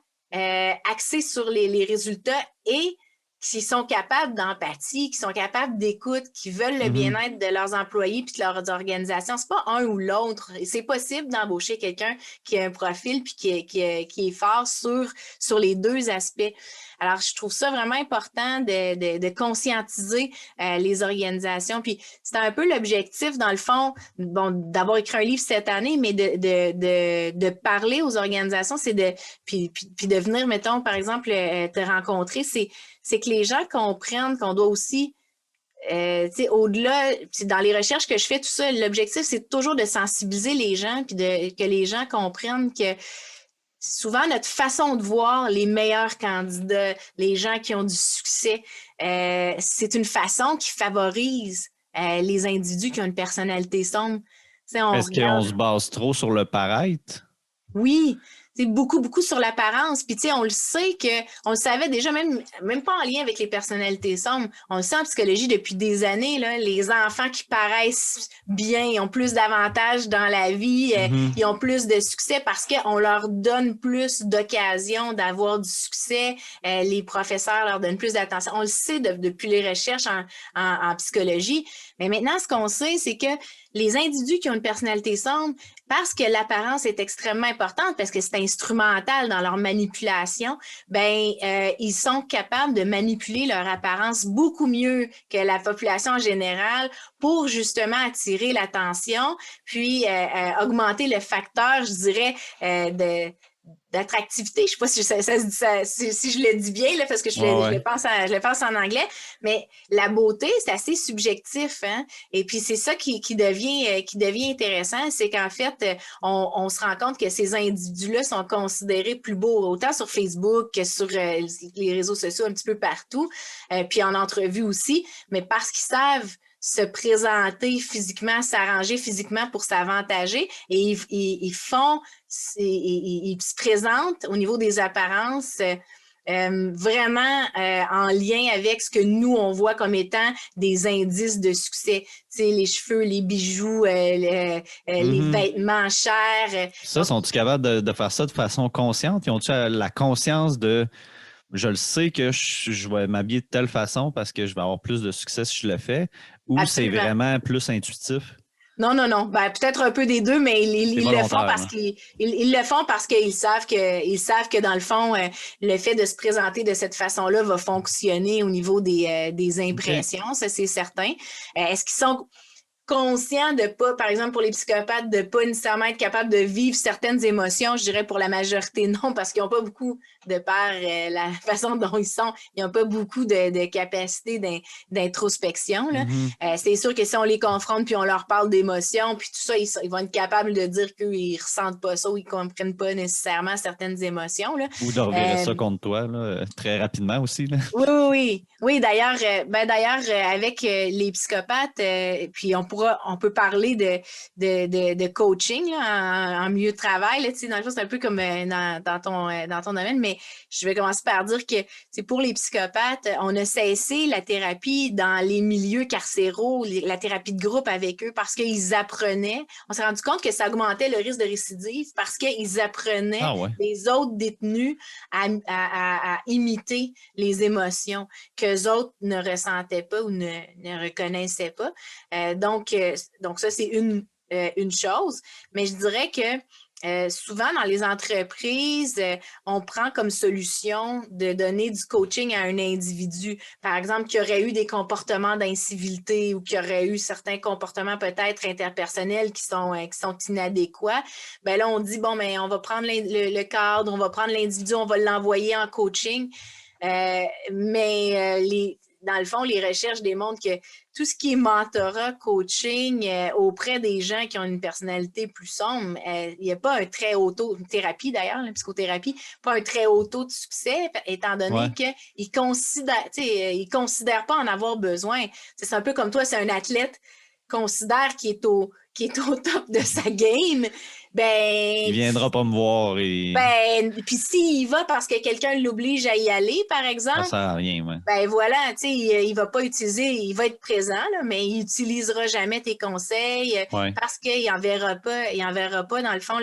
axés sur les résultats et qui sont capables d'empathie, qui sont capables d'écoute, qui veulent le bien-être de leurs employés puis de leurs organisations. C'est pas un ou l'autre. C'est possible d'embaucher quelqu'un qui a un profil puis qui est fort sur les 2 aspects. Alors, je trouve ça vraiment important de conscientiser les organisations. Puis, c'est un peu l'objectif, dans le fond, bon, d'avoir écrit un livre cette année, mais de parler aux organisations, puis de venir, mettons, par exemple, te rencontrer, c'est que les gens comprennent qu'on doit aussi, au-delà, dans les recherches que je fais, tout ça, l'objectif, c'est toujours de sensibiliser les gens puis que les gens comprennent que souvent, notre façon de voir les meilleurs candidats, les gens qui ont du succès, c'est une façon qui favorise les individus qui ont une personnalité sombre. Est-ce qu'on se base trop sur le paraître? Oui, c'est beaucoup sur l'apparence. Puis, tu sais, on le sait on le savait déjà, même pas en lien avec les personnalités sombres. On le sait en psychologie depuis des années, là, les enfants qui paraissent bien, ils ont plus d'avantages dans la vie, ils ont plus de succès parce qu'on leur donne plus d'occasions d'avoir du succès. Les professeurs leur donnent plus d'attention. On le sait depuis les recherches en psychologie. Mais maintenant, ce qu'on sait, c'est que les individus qui ont une personnalité sombre, parce que l'apparence est extrêmement importante, parce que c'est instrumental dans leur manipulation, ben ils sont capables de manipuler leur apparence beaucoup mieux que la population en général pour justement attirer l'attention, puis augmenter le facteur, je dirais, d'attractivité. Je ne sais pas si je le dis bien, là, parce que je le pense en anglais, mais la beauté, c'est assez subjectif. Hein? Et puis, c'est ça qui devient intéressant, c'est qu'en fait, on se rend compte que ces individus-là sont considérés plus beaux, autant sur Facebook que sur les réseaux sociaux, un petit peu partout, puis en entrevue aussi, mais parce qu'ils savent se présenter physiquement, s'arranger physiquement pour s'avantager et ils se présentent au niveau des apparences vraiment en lien avec ce que nous, on voit comme étant des indices de succès. Tu sais, les cheveux, les bijoux, les vêtements chers. Ça, sont-ils capables de faire ça de façon consciente? Ils ont-ils la conscience de je le sais que je vais m'habiller de telle façon parce que je vais avoir plus de succès si je le fais, ou c'est vraiment plus intuitif? Non. Ben, peut-être un peu des deux, mais ils le font parce qu'ils le font parce qu'ils savent que dans le fond, le fait de se présenter de cette façon-là va fonctionner au niveau des impressions, ça c'est certain. Est-ce qu'ils sont conscients de pas, par exemple, pour les psychopathes, de pas nécessairement être capables de vivre certaines émotions. Je dirais pour la majorité, non, parce qu'ils n'ont pas beaucoup de par la façon dont ils sont, ils n'ont pas beaucoup de capacité d'introspection. C'est sûr que si on les confronte puis on leur parle d'émotions, puis tout ça, ils vont être capables de dire qu'ils ne ressentent pas ça ou ils ne comprennent pas nécessairement certaines émotions. Ou de revirer ça contre toi là, très rapidement aussi. Là. Oui, d'ailleurs, avec les psychopathes, puis on peut parler de coaching là, en milieu de travail. Là, dans le fond, c'est un peu comme dans ton domaine, mais je vais commencer par dire que pour les psychopathes, on a cessé la thérapie dans les milieux carcéraux, la thérapie de groupe avec eux, parce qu'ils apprenaient. On s'est rendu compte que ça augmentait le risque de récidive parce qu'ils apprenaient les autres détenus à imiter les émotions qu'eux autres ne ressentaient pas ou ne reconnaissaient pas. Donc ça, c'est une chose. Mais je dirais que souvent, dans les entreprises, on prend comme solution de donner du coaching à un individu. Par exemple, qui aurait eu des comportements d'incivilité ou qui aurait eu certains comportements peut-être interpersonnels qui sont inadéquats. Ben là, on dit, bon, mais on va prendre le cadre, on va prendre l'individu, on va l'envoyer en coaching. Dans le fond, les recherches démontrent que tout ce qui est mentorat, coaching auprès des gens qui ont une personnalité plus sombre, il n'y a pas un très haut taux, une thérapie d'ailleurs, la psychothérapie, pas un très haut taux de succès, étant donné qu'ils ne considèrent pas en avoir besoin. C'est un peu comme toi, c'est un athlète considère qu'il est au top de sa game, il viendra pas me voir. Puis s'il va parce que quelqu'un l'oblige à y aller, par exemple, ça sert à rien, voilà, il va pas utiliser, il va être présent, là, mais il n'utilisera jamais tes conseils parce qu'il n'enverra pas, dans le fond.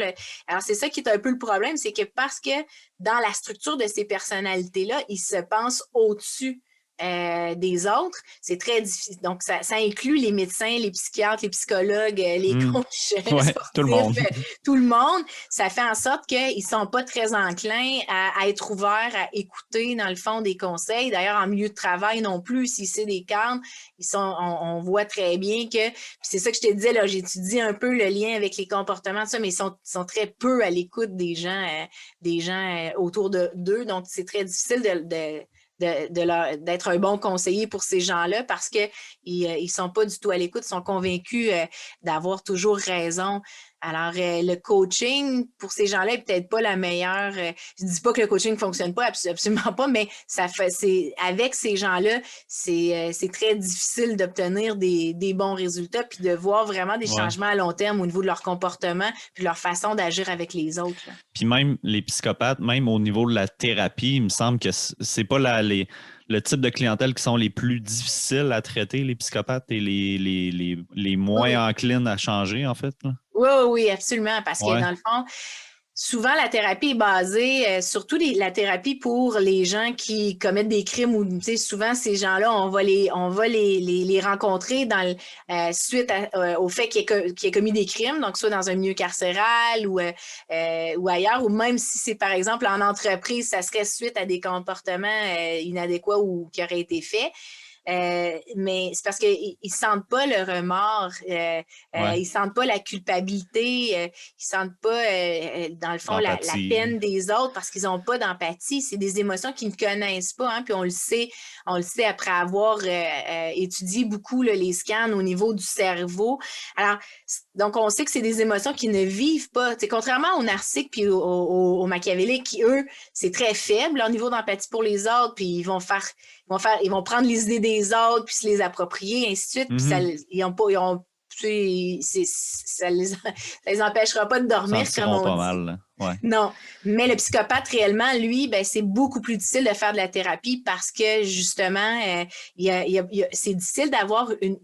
Alors, c'est ça qui est un peu le problème, c'est que parce que dans la structure de ces personnalités-là, ils se pensent au-dessus des autres, c'est très difficile. Donc, ça inclut les médecins, les psychiatres, les psychologues, les coachs sportifs, tout le monde. Tout le monde. Ça fait en sorte qu'ils ne sont pas très enclins à être ouverts, à écouter, dans le fond, des conseils. D'ailleurs, en milieu de travail non plus, si c'est des cadres, on voit très bien que, c'est ça que je te disais, là, j'étudie un peu le lien avec les comportements, ça, mais ils sont très peu à l'écoute des gens autour d'eux. Donc, c'est très difficile d'être un bon conseiller pour ces gens-là parce qu'ils ne sont pas du tout à l'écoute, ils sont convaincus d'avoir toujours raison. Alors, le coaching, pour ces gens-là, n'est peut-être pas la meilleure. Je ne dis pas que le coaching ne fonctionne pas, absolument pas, mais avec ces gens-là, c'est très difficile d'obtenir des bons résultats puis de voir vraiment des changements à long terme au niveau de leur comportement puis de leur façon d'agir avec les autres. Là. Puis même les psychopathes, même au niveau de la thérapie, il me semble que c'est pas le type de clientèle qui sont les plus difficiles à traiter, les psychopathes, et les moins enclines à changer, en fait. Là. Oui, absolument, parce que dans le fond, souvent la thérapie est basée, surtout la thérapie pour les gens qui commettent des crimes ou souvent ces gens-là, on va les rencontrer suite au fait qu'il ait commis des crimes, donc soit dans un milieu carcéral ou ailleurs, ou même si c'est par exemple en entreprise, ça serait suite à des comportements inadéquats ou qui auraient été faits. Mais c'est parce qu'ils ne sentent pas le remords, ils ne sentent pas la culpabilité, ils ne sentent pas, dans le fond, la peine des autres parce qu'ils n'ont pas d'empathie. C'est des émotions qu'ils ne connaissent pas, hein, puis on le sait après avoir étudié beaucoup les scans au niveau du cerveau. Alors, donc, on sait que c'est des émotions qui ne vivent pas. T'sais, contrairement aux narcissiques puis aux machiavéliques qui, eux, c'est très faible, leur niveau d'empathie pour les autres, puis ils vont prendre les idées des autres, puis se les approprier, ainsi de suite. Puis ça les empêchera pas de dormir, comme on dit. Pas mal, Non, mais le psychopathe, réellement, lui, c'est beaucoup plus difficile de faire de la thérapie parce que, justement, c'est difficile d'avoir une...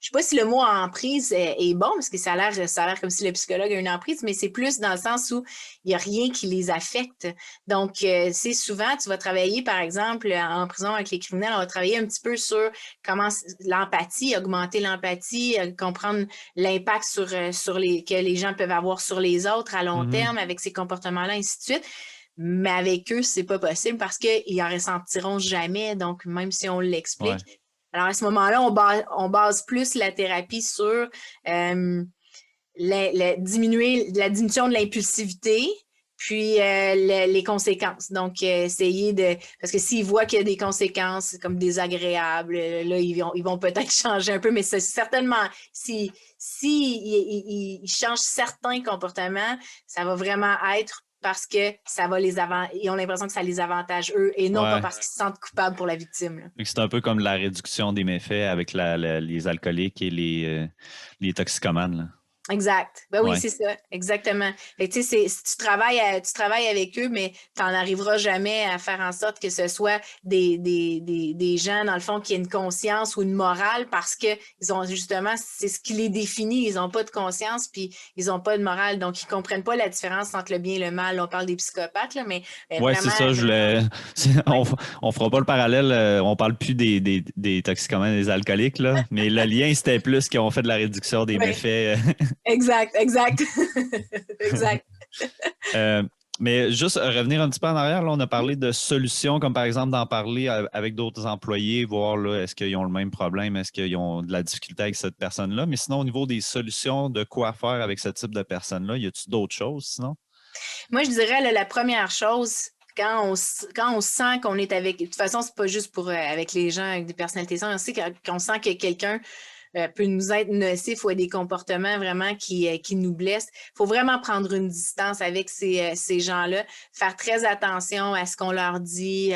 Je ne sais pas si le mot emprise est bon, parce que ça a l'air comme si le psychologue a une emprise, mais c'est plus dans le sens où il n'y a rien qui les affecte. Donc, c'est souvent, tu vas travailler, par exemple, en prison avec les criminels, on va travailler un petit peu sur comment l'empathie, augmenter l'empathie, comprendre l'impact que les gens peuvent avoir sur les autres à long terme avec ces comportements-là, ainsi de suite. Mais avec eux, c'est pas possible parce qu'ils en ressentiront jamais. Donc, même si on l'explique, Alors, à ce moment-là, on base plus la thérapie sur la diminution de l'impulsivité, puis les conséquences. Donc, essayer de... Parce que s'ils voient qu'il y a des conséquences comme désagréables, là, ils vont peut-être changer un peu, mais c'est certainement, si ils changent certains comportements, ça va vraiment être parce que ils ont l'impression que ça les avantage eux et non pas Ouais. parce qu'ils se sentent coupables pour la victime, là. C'est un peu comme la réduction des méfaits avec les alcooliques et les toxicomanes, là. Exact. Ben oui, Ouais. c'est ça, exactement. Fait que, tu sais, si tu travailles avec eux, mais tu n'en arriveras jamais à faire en sorte que ce soit des gens, dans le fond, qui aient une conscience ou une morale parce que ils ont justement, c'est ce qui les définit. Ils n'ont pas de conscience puis ils n'ont pas de morale. Donc, ils ne comprennent pas la différence entre le bien et le mal. On parle des psychopathes, là, mais Ouais, c'est vraiment, ça, je vraiment. voulais. Ouais. On fera pas le parallèle, on parle plus des toxicomanes et des alcooliques, là, mais le lien, c'était plus qu'ils ont fait de la réduction des Ouais. méfaits. Exact, exact. Exact. Euh, mais juste revenir un petit peu en arrière, là, on a parlé de solutions, comme par exemple d'en parler avec d'autres employés, voir là, est-ce qu'ils ont le même problème, est-ce qu'ils ont de la difficulté avec cette personne-là. Mais sinon, au niveau des solutions de quoi faire avec ce type de personne-là, y a-t-il d'autres choses sinon? Moi, je dirais là, la première chose, quand on sent qu'on est avec. De toute façon, c'est pas juste pour avec les gens avec des personnalités saines. On sait qu'on sent que quelqu'un peut nous être nocif ou a des comportements vraiment qui nous blessent. Il faut vraiment prendre une distance avec ces gens-là, faire très attention à ce qu'on leur dit,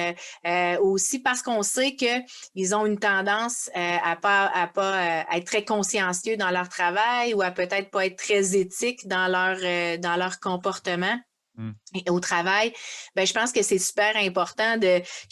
aussi parce qu'on sait qu'ils ont une tendance à pas être très consciencieux dans leur travail ou à peut-être pas être très éthiques dans leur comportement. Hmm. Et au travail, ben, je pense que c'est super important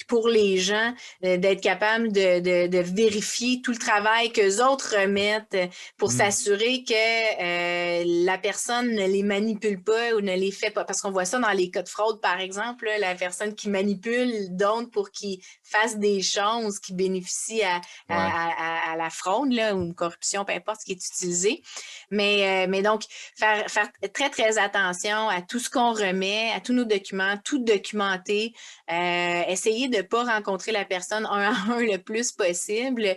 pour les gens d'être capable de vérifier tout le travail qu'eux autres remettent pour Hmm. s'assurer que la personne ne les manipule pas ou ne les fait pas. Parce qu'on voit ça dans les cas de fraude, par exemple, là, la personne qui manipule d'autres pour qu'ils fassent des choses qui bénéficient Ouais. à la fraude là, ou une corruption, peu importe ce qui est utilisé. Mais donc, faire très, très attention à tout ce qu'on remet, à tous nos documents, tout documenter, essayer de ne pas rencontrer la personne un à un le plus possible.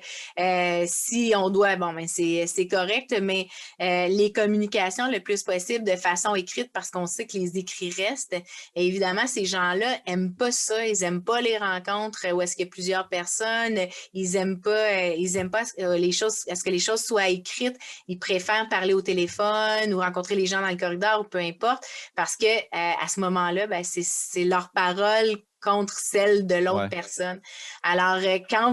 Si on doit, bon, ben c'est correct, mais les communications le plus possible de façon écrite parce qu'on sait que les écrits restent. Et évidemment, ces gens-là n'aiment pas ça, ils n'aiment pas les rencontres où est-ce qu'il y a plusieurs personnes, ils n'aiment pas les choses, est-ce que les choses soient écrites, ils préfèrent parler au téléphone ou rencontrer les gens dans le corridor ou peu importe, parce que à ce moment-là, ben, c'est leur parole contre celle de l'autre Ouais. personne. Alors,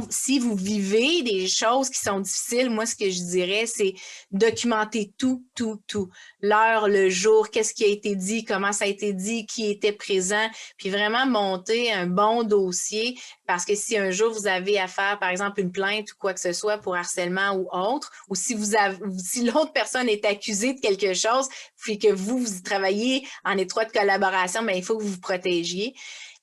si vous vivez des choses qui sont difficiles, moi, ce que je dirais, c'est documenter tout, tout, tout. L'heure, le jour, qu'est-ce qui a été dit, comment ça a été dit, qui était présent, puis vraiment monter un bon dossier parce que si un jour vous avez à faire, par exemple, une plainte ou quoi que ce soit pour harcèlement ou autre, ou si si l'autre personne est accusée de quelque chose, puis que vous travaillez en étroite collaboration, bien, il faut que vous vous protégiez.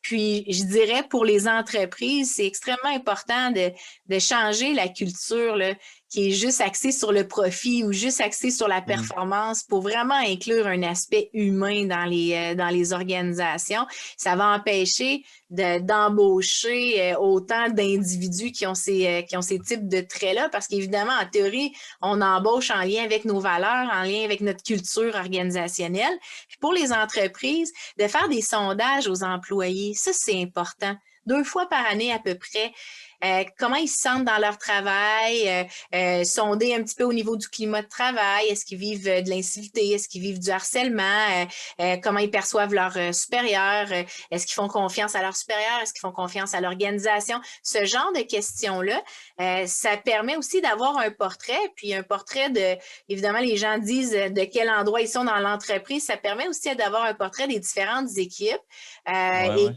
Puis, je dirais, pour les entreprises, c'est extrêmement important de changer la culture là, qui est juste axée sur le profit ou juste axée sur la performance pour vraiment inclure un aspect humain dans les organisations. Ça va empêcher d'embaucher autant d'individus qui ont ces types de traits-là parce qu'évidemment, en théorie, on embauche en lien avec nos valeurs, en lien avec notre culture organisationnelle. Puis pour les entreprises, de faire des sondages aux employés, ça, c'est important. 2 fois par année à peu près, comment ils se sentent dans leur travail, sonder un petit peu au niveau du climat de travail, est-ce qu'ils vivent de l'incivilité, est-ce qu'ils vivent du harcèlement, comment ils perçoivent leurs supérieurs, est-ce qu'ils font confiance à leurs supérieurs, est-ce qu'ils font confiance à l'organisation, ce genre de questions-là, ça permet aussi d'avoir un portrait, puis un portrait évidemment, les gens disent de quel endroit ils sont dans l'entreprise, ça permet aussi d'avoir un portrait des différentes équipes, Ouais.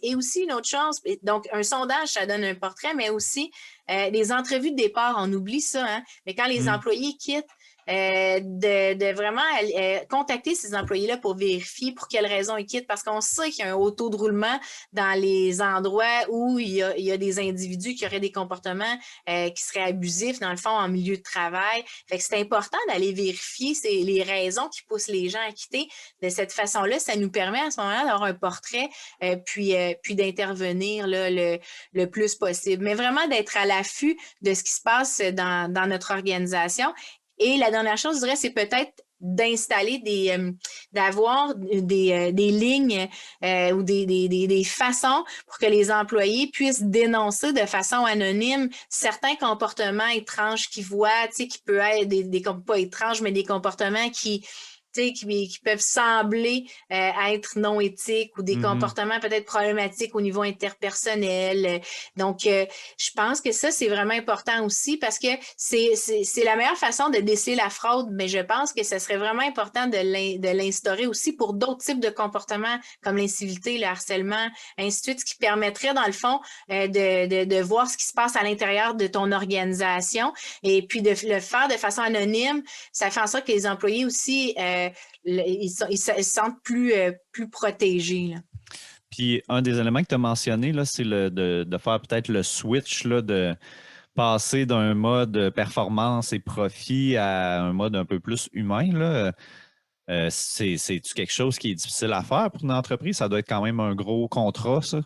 et aussi une autre chose, donc un sondage, ça donne un portrait, mais aussi les entrevues de départ, on oublie ça, hein? Mais quand les Hmm. employés quittent, de vraiment contacter ces employés-là pour vérifier pour quelles raisons ils quittent, parce qu'on sait qu'il y a un haut taux de roulement dans les endroits où il y a des individus qui auraient des comportements qui seraient abusifs, dans le fond, en milieu de travail. Fait que c'est important d'aller vérifier les raisons qui poussent les gens à quitter. De cette façon-là, ça nous permet à ce moment-là d'avoir un portrait puis d'intervenir là, le plus possible. Mais vraiment d'être à l'affût de ce qui se passe dans notre organisation. Et la dernière chose, je dirais, c'est peut-être d'installer d'avoir des lignes ou des façons pour que les employés puissent dénoncer de façon anonyme certains comportements étranges qu'ils voient, tu sais, qui peuvent être pas étranges, mais des comportements qui peuvent sembler être non éthiques ou des comportements peut-être problématiques au niveau interpersonnel. Donc, je pense que ça, c'est vraiment important aussi parce que c'est la meilleure façon de déceler la fraude, mais je pense que ce serait vraiment important de l'instaurer aussi pour d'autres types de comportements comme l'incivilité, le harcèlement, ainsi de suite, ce qui permettrait, dans le fond, de voir ce qui se passe à l'intérieur de ton organisation et puis de le faire de façon anonyme. Ça fait en sorte que les employés aussi ils se sentent plus protégés. Là. Puis un des éléments que tu as mentionné, là, c'est de faire peut-être le switch, là, de passer d'un mode performance et profit à un mode un peu plus humain. Là. C'est-tu quelque chose qui est difficile à faire pour une entreprise? Ça doit être quand même un gros contrat, ça?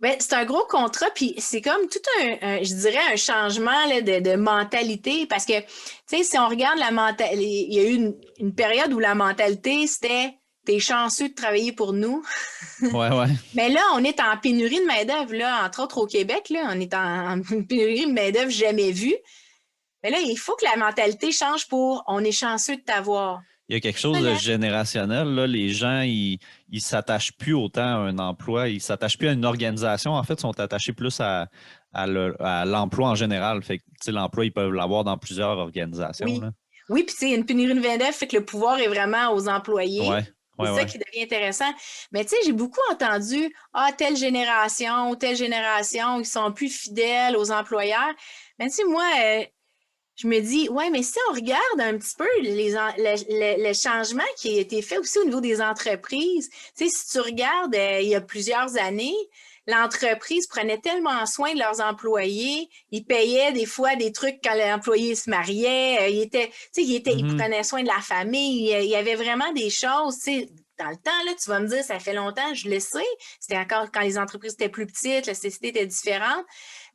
Bien, c'est un gros contrat, puis c'est comme tout je dirais, un changement là, de mentalité, parce que, tu sais, si on regarde la mentalité, il y a eu une période où la mentalité, c'était « t'es chanceux de travailler pour nous ». Ouais, ouais. Mais là, on est en pénurie de main-d'œuvre, là, entre autres au Québec, là, on est en pénurie de main-d'œuvre jamais vue. Mais là, il faut que la mentalité change pour « on est chanceux de t'avoir ». Il y a quelque chose de générationnel. Là. Les gens, ils ne s'attachent plus autant à un emploi, ils ne s'attachent plus à une organisation. En fait, ils sont attachés plus à l'emploi en général. Fait que, l'emploi, ils peuvent l'avoir dans plusieurs organisations. Oui, là. oui, puis tu sais, il y a une pénurie de main-d'œuvre, fait que le pouvoir est vraiment aux employés. Ouais, ouais, C'est ça qui devient intéressant. Mais tu sais, j'ai beaucoup entendu, telle génération ou telle génération, ils sont plus fidèles aux employeurs. Mais tu sais, moi, je me dis, ouais, mais si on regarde un petit peu le changement qui a été fait aussi au niveau des entreprises, tu sais, si tu regardes il y a plusieurs années, l'entreprise prenait tellement soin de leurs employés, ils payaient des fois des trucs quand l'employé se mariait, ils prenaient soin de la famille, il y avait vraiment des choses, tu sais. Dans le temps, là, tu vas me dire, ça fait longtemps, je le sais, c'était encore quand les entreprises étaient plus petites, la société était différente,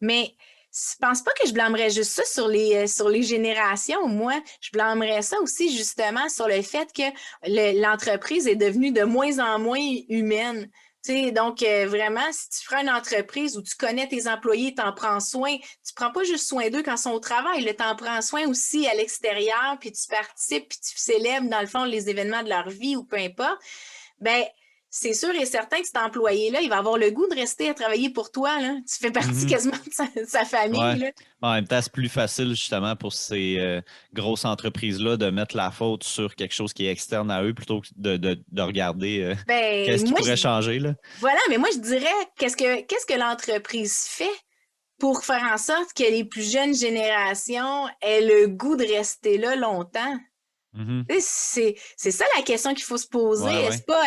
mais je pense pas que je blâmerais juste ça sur les générations. Moi, je blâmerais ça aussi justement sur le fait que l'entreprise est devenue de moins en moins humaine. Donc, vraiment, si tu feras une entreprise où tu connais tes employés, tu en prends soin, tu prends pas juste soin d'eux quand ils sont au travail, tu en prends soin aussi à l'extérieur, puis tu participes, puis tu célèbres, dans le fond, les événements de leur vie ou peu importe, ben c'est sûr et certain que cet employé-là, il va avoir le goût de rester à travailler pour toi. Là. Tu fais partie quasiment de sa famille. Ouais. Là. En même temps, c'est plus facile justement pour ces grosses entreprises-là de mettre la faute sur quelque chose qui est externe à eux plutôt que de regarder qu'est-ce qui pourrait changer. Là. Voilà, mais moi, je dirais, qu'est-ce que l'entreprise fait pour faire en sorte que les plus jeunes générations aient le goût de rester là longtemps? C'est ça la question qu'il faut se poser. Ouais. C'est pas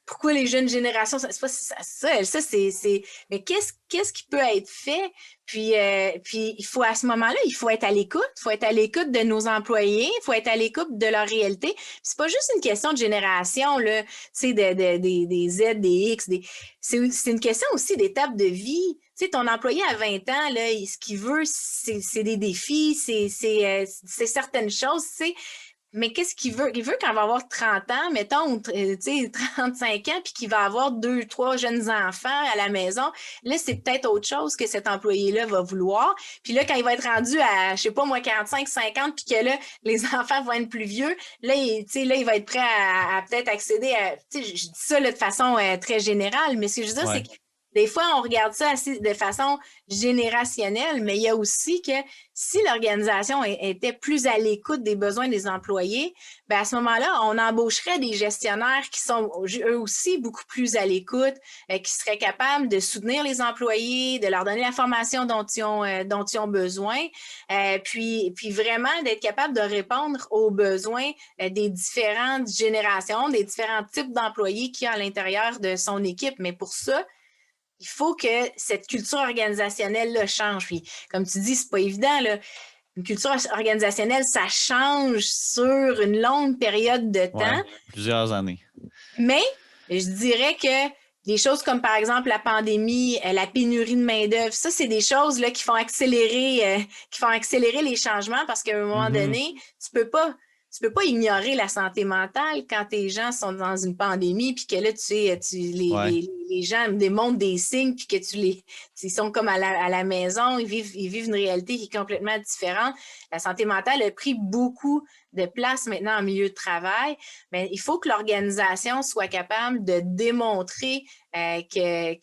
pourquoi les jeunes générations, c'est pas ça c'est mais qu'est-ce qui peut être fait? Puis il faut à ce moment-là, il faut être à l'écoute, il faut être à l'écoute de nos employés, il faut être à l'écoute de leur réalité. Puis c'est pas juste une question de génération là, tu sais des Z, des X, c'est une question aussi d'étape de vie. Tu sais, ton employé à 20 ans, là, ce qu'il veut, c'est des défis, c'est certaines choses, tu sais. Mais qu'est-ce qu'il veut? Il veut quand il va avoir 30 ans, mettons, 35 ans, puis qu'il va avoir 2, 3 jeunes enfants à la maison. Là, c'est peut-être autre chose que cet employé-là va vouloir. Puis là, quand il va être rendu à, je sais pas moi, 45, 50, puis que là, les enfants vont être plus vieux, là, il va être prêt à peut-être accéder à... Je dis ça là, de façon très générale, mais ce que je veux dire, c'est que des fois, on regarde ça de façon générationnelle, mais il y a aussi que si l'organisation était plus à l'écoute des besoins des employés, bien à ce moment-là, on embaucherait des gestionnaires qui sont eux aussi beaucoup plus à l'écoute, qui seraient capables de soutenir les employés, de leur donner la formation dont ils ont besoin, puis vraiment d'être capable de répondre aux besoins des différentes générations, des différents types d'employés qu'il y a à l'intérieur de son équipe. Mais pour ça, il faut que cette culture organisationnelle-là change. Puis, comme tu dis, c'est pas évident, là. Une culture organisationnelle, ça change sur une longue période de temps. Ouais, plusieurs années. Mais je dirais que des choses comme, par exemple, la pandémie, la pénurie de main-d'œuvre, ça, c'est des choses là, qui font accélérer les changements parce qu'à un moment donné, tu peux pas ignorer la santé mentale quand tes gens sont dans une pandémie, puis que là, les gens démontrent des signes, puis que ils sont comme à la maison, ils vivent une réalité qui est complètement différente. La santé mentale a pris beaucoup de place maintenant en milieu de travail, mais il faut que l'organisation soit capable de démontrer qu'elle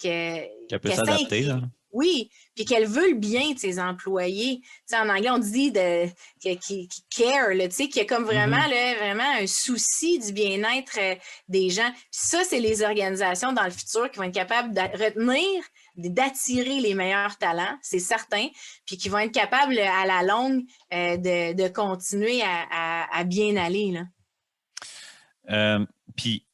peut s'adapter, là. Oui, puis qu'elle veut le bien de ses employés. T'sais, en anglais, on dit qui care, qu'il y a comme vraiment, vraiment un souci du bien-être des gens. Puis ça, c'est les organisations dans le futur qui vont être capables de retenir, d'attirer les meilleurs talents, c'est certain, puis qui vont être capables à la longue de continuer à bien aller, là. Puis,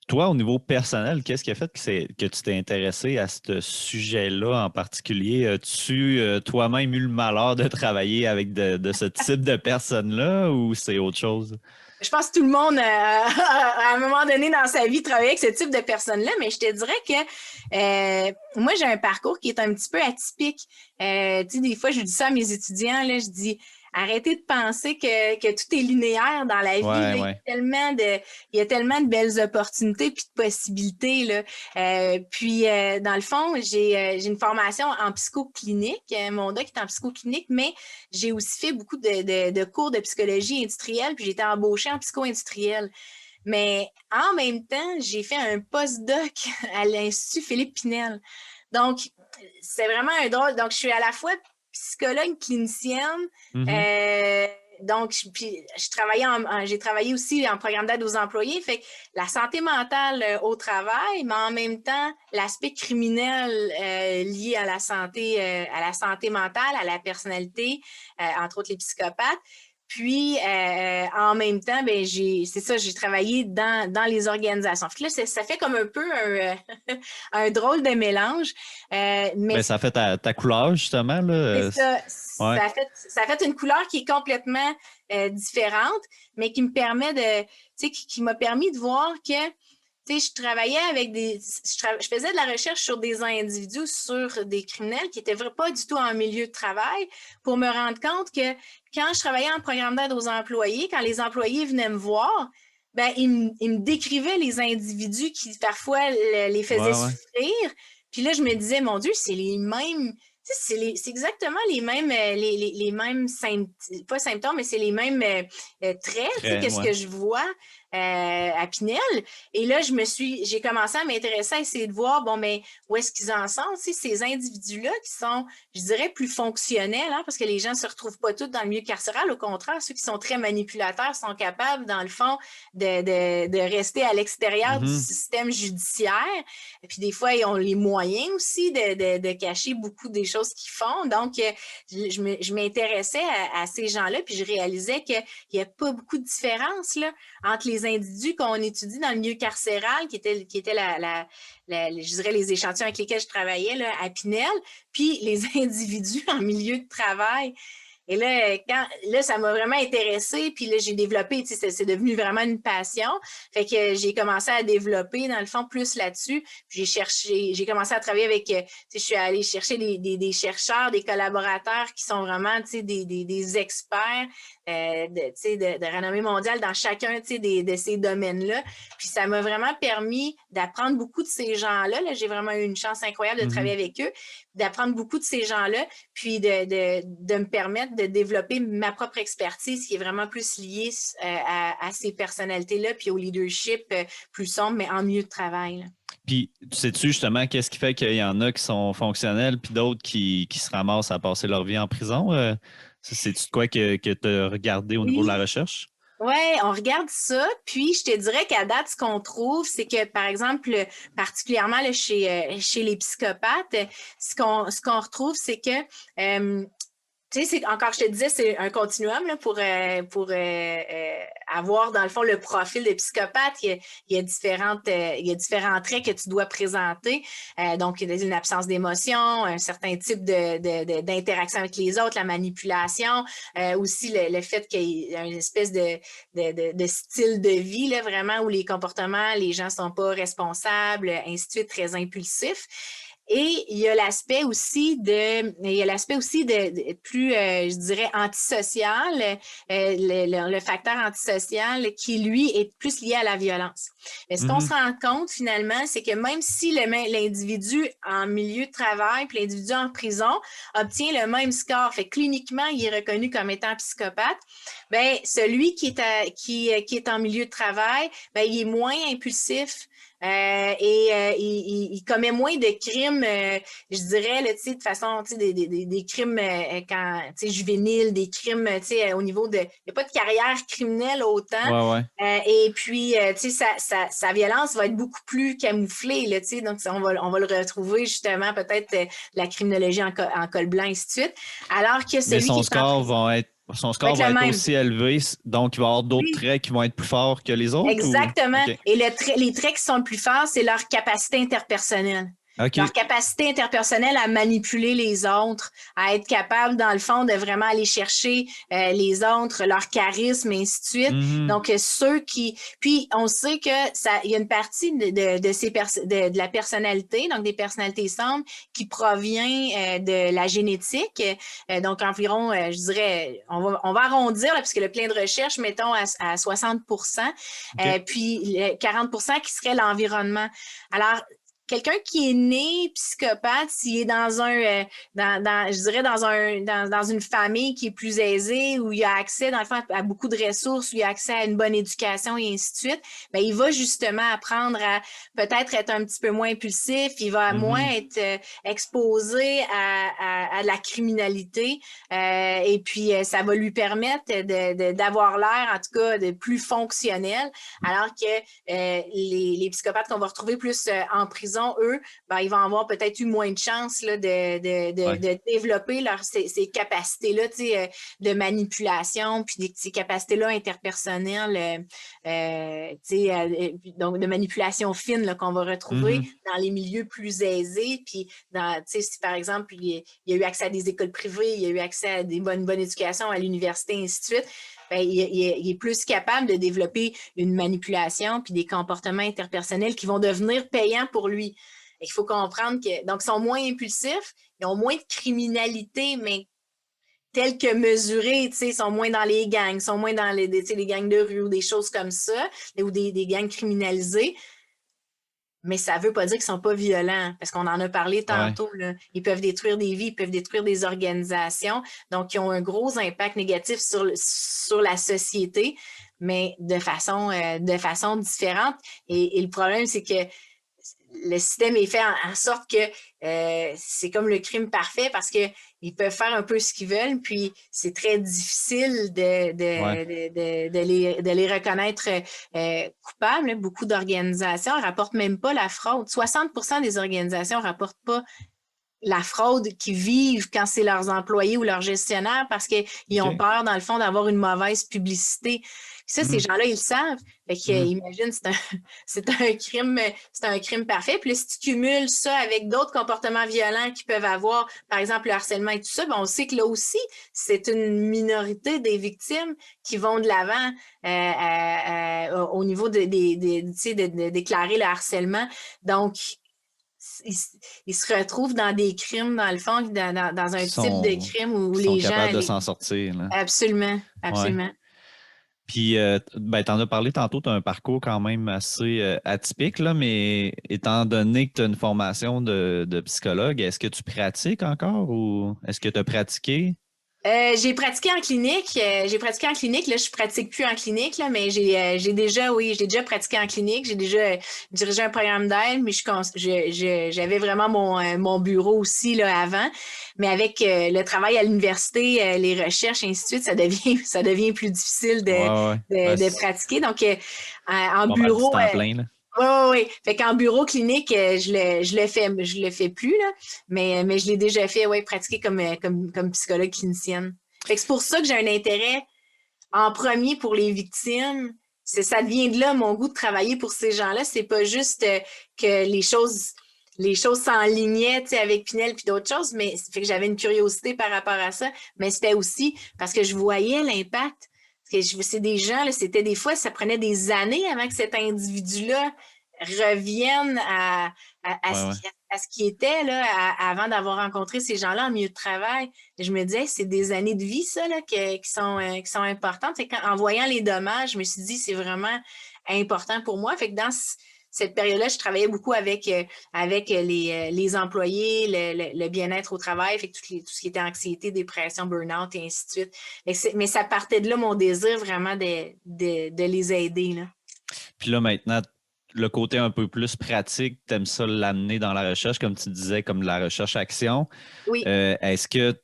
toi, au niveau personnel, qu'est-ce qui a fait que tu t'es intéressé à ce sujet-là en particulier? As-tu toi-même eu le malheur de travailler avec de ce type de personnes-là ou c'est autre chose? Je pense que tout le monde, à un moment donné dans sa vie, travaille avec ce type de personnes-là, mais je te dirais que moi, j'ai un parcours qui est un petit peu atypique. Tu sais, des fois, je dis ça à mes étudiants, là, je dis arrêtez de penser que tout est linéaire dans la vie. Ouais, là. ouais. Il y a tellement de belles opportunités puis de possibilités. Là. Dans le fond, j'ai une formation en psychoclinique. Mon doc est en psychoclinique, mais j'ai aussi fait beaucoup de cours de psychologie industrielle, puis j'ai été embauchée en psycho-industriel. Mais en même temps, j'ai fait un postdoc à l'Institut Philippe Pinel. Donc, c'est vraiment un drôle. Donc, je suis à la fois psychologue clinicienne. Donc, j'ai travaillé aussi en programme d'aide aux employés. Fait que la santé mentale au travail, mais en même temps, l'aspect criminel lié à la santé mentale, à la personnalité, entre autres les psychopathes. Puis, en même temps, j'ai travaillé dans les organisations. Fait que là, ça fait comme un peu un drôle de mélange. Mais ça fait ta couleur, justement. Là. C'est ça. Ouais. Ça fait une couleur qui est complètement différente, mais qui me permet qui m'a permis de voir que je travaillais avec je faisais de la recherche sur des individus, sur des criminels qui n'étaient pas du tout en milieu de travail pour me rendre compte que quand je travaillais en programme d'aide aux employés, quand les employés venaient me voir, ils me décrivaient les individus qui parfois les faisaient souffrir. Puis là, je me disais, mon Dieu, c'est les mêmes. C'est exactement les mêmes, les mêmes pas symptômes, mais c'est les mêmes traits ce que je vois à Pinel. Et là, j'ai commencé à m'intéresser à essayer de voir, où est-ce qu'ils en sont, ces individus-là qui sont, je dirais, plus fonctionnels, parce que les gens ne se retrouvent pas tous dans le milieu carcéral. Au contraire, ceux qui sont très manipulateurs sont capables, dans le fond, de rester à l'extérieur du système judiciaire. Et puis, des fois, ils ont les moyens aussi de cacher beaucoup des choses qu'ils font. Donc, je m'intéressais à ces gens-là, puis je réalisais qu'il n'y a pas beaucoup de différence là, entre les individus qu'on étudie dans le milieu carcéral, qui étaient je dirais, les échantillons avec lesquels je travaillais là, à Pinel, puis les individus en milieu de travail. Et là, ça m'a vraiment intéressée. Puis là, j'ai développé, c'est devenu vraiment une passion. Fait que j'ai commencé à développer, dans le fond, plus là-dessus. Puis j'ai commencé à travailler avec, je suis allée chercher des chercheurs, des collaborateurs qui sont vraiment, des experts de renommée mondiale dans chacun, de ces domaines-là. Puis ça m'a vraiment permis d'apprendre beaucoup de ces gens-là. Là, j'ai vraiment eu une chance incroyable de travailler avec eux, d'apprendre beaucoup de ces gens-là, puis de me permettre de développer ma propre expertise qui est vraiment plus liée à ces personnalités-là, puis au leadership plus sombre, mais en milieu de travail. Là. Puis, sais-tu justement qu'est-ce qui fait qu'il y en a qui sont fonctionnels puis d'autres qui se ramassent à passer leur vie en prison? C'est-tu de quoi que tu as regardé au niveau de la Oui. recherche? Oui, on regarde ça, puis je te dirais qu'à date, ce qu'on trouve, c'est que, par exemple, particulièrement là, chez les psychopathes, ce qu'on retrouve, c'est que tu sais, encore, je te disais, c'est un continuum là, pour avoir, dans le fond, le profil de psychopathe. Il y a différents traits que tu dois présenter. Donc, il y a une absence d'émotion, un certain type d'interaction avec les autres, la manipulation, aussi le fait qu'il y a une espèce de style de vie, là, vraiment, où les comportements, les gens ne sont pas responsables, ainsi de suite, très impulsifs. Et il y a l'aspect aussi de plus, je dirais, antisocial, le facteur antisocial qui, lui, est plus lié à la violence. Mais ce qu'on se rend compte, finalement, c'est que même si l'individu en milieu de travail puis l'individu en prison obtient le même score, fait que cliniquement, il est reconnu comme étant psychopathe, bien, celui qui est en milieu de travail, bien, il est moins impulsif, il commet moins de crimes, je dirais, là, de façon, des crimes juvéniles, des crimes au niveau de... Il n'y a pas de carrière criminelle autant. Ouais, ouais. Et puis, sa violence va être beaucoup plus camouflée. Là, donc, on va le retrouver justement peut-être la criminologie en col blanc, et ainsi de suite. Alors que Mais celui qui est en prison son va score être va le être même. aussi élevé, donc il va y avoir d'autres Oui. traits qui vont être plus forts que les autres ou? Exactement. OK. Et les traits qui sont le plus forts, c'est leur capacité interpersonnelle. Leur OK. capacité interpersonnelle à manipuler les autres, à être capable, dans le fond, de vraiment aller chercher les autres, leur charisme, et ainsi de suite. Mhm. Donc, ceux qui... Puis, on sait que il y a une partie de la personnalité, donc des personnalités sombres, qui provient de la génétique. Donc, environ, je dirais, on va arrondir, là, parce qu'il y a plein de recherches, mettons, à 60 OK. puis 40 qui serait l'environnement. Alors, quelqu'un qui est né psychopathe, s'il est dans je dirais dans une famille qui est plus aisée, où il a accès, dans le fond, à beaucoup de ressources, où il a accès à une bonne éducation et ainsi de suite, bien, il va justement apprendre à peut-être être un petit peu moins impulsif, il va moins Mhm. être exposé à la criminalité, et puis ça va lui permettre d'avoir l'air, en tout cas, de plus fonctionnel, alors que les psychopathes qu'on va retrouver plus en prison, eux, ben, ils vont avoir peut-être eu moins de chance là, Ouais. de développer ces capacités-là de manipulation, puis ces capacités-là interpersonnelles, donc de manipulation fine là, qu'on va retrouver Mhm. dans les milieux plus aisés. Puis, si par exemple, il y a eu accès à des écoles privées, il y a eu accès à des bonnes éducations à l'université, et ainsi de suite, ben, il est plus capable de développer une manipulation puis des comportements interpersonnels qui vont devenir payants pour lui. Et il faut comprendre que, donc, ils sont moins impulsifs, ils ont moins de criminalité, mais tels que mesurés, ils sont moins dans les gangs, sont moins dans les gangs de rue ou des choses comme ça, ou des gangs criminalisés. Mais ça ne veut pas dire qu'ils ne sont pas violents, parce qu'on en a parlé Ouais. tantôt. Là. Ils peuvent détruire des vies, ils peuvent détruire des organisations. Donc, ils ont un gros impact négatif sur la société, mais de façon différente. Et le problème, c'est que le système est fait en sorte que c'est comme le crime parfait parce qu'ils peuvent faire un peu ce qu'ils veulent, puis c'est très difficile Ouais. de les reconnaître coupables. Beaucoup d'organisations ne rapportent même pas la fraude. 60 des organisations ne rapportent pas la fraude qu'ils vivent quand c'est leurs employés ou leurs gestionnaires parce qu'ils ont OK. peur, dans le fond, d'avoir une mauvaise publicité. Ça, ces Mhm. gens-là, ils le savent. Fait que, Mhm. imagine, c'est un crime parfait. Puis là, si tu cumules ça avec d'autres comportements violents qu'ils peuvent avoir, par exemple le harcèlement et tout ça, ben, on sait que là aussi, c'est une minorité des victimes qui vont de l'avant au niveau de déclarer le harcèlement. Donc, ils se retrouvent dans des crimes, dans le fond, dans un type de crime où Qui sont les gens... capables de s'en sortir, là. Absolument, Ouais. absolument. Puis, ben, tu en as parlé tantôt, tu as un parcours quand même assez atypique, là, mais étant donné que tu as une formation de psychologue, est-ce que tu pratiques encore ou est-ce que tu as pratiqué? J'ai pratiqué en clinique. Là, je pratique plus en clinique, là, mais j'ai déjà pratiqué en clinique. J'ai déjà dirigé un programme d'aide, mais j'avais vraiment mon bureau aussi là, avant. Mais avec le travail à l'université, les recherches, et ainsi de suite, ça devient plus difficile Ouais, ouais. Ouais, de c'est pratiquer. Donc, en pas mal du bureau, temps plein, là. oui, oui, oui. Fait qu'en bureau clinique, je le fais plus, là, mais je l'ai déjà fait, ouais, pratiquer comme psychologue clinicienne. Fait que c'est pour ça que j'ai un intérêt en premier pour les victimes. Ça devient de là mon goût de travailler pour ces gens-là. C'est pas juste que les choses s'enlignaient, tu sais, avec Pinel puis d'autres choses, mais ça fait que j'avais une curiosité par rapport à ça. Mais c'était aussi parce que je voyais l'impact. C'est des gens, là, c'était des fois, ça prenait des années avant que cet individu-là revienne à Ouais, ce ouais. à ce qui était là, avant d'avoir rencontré ces gens-là en milieu de travail. Et je me disais, c'est des années de vie, ça, là, qui sont importantes. En voyant les dommages, je me suis dit, c'est vraiment important pour moi. Fait que dans cette période-là, je travaillais beaucoup avec les employés, le bien-être au travail, fait que tout ce qui était anxiété, dépression, burn-out et ainsi de suite. Mais ça partait de là, mon désir vraiment de les aider, là. Puis là, maintenant, le côté un peu plus pratique, tu aimes ça l'amener dans la recherche, comme tu disais, comme la recherche-action. Oui, Est-ce que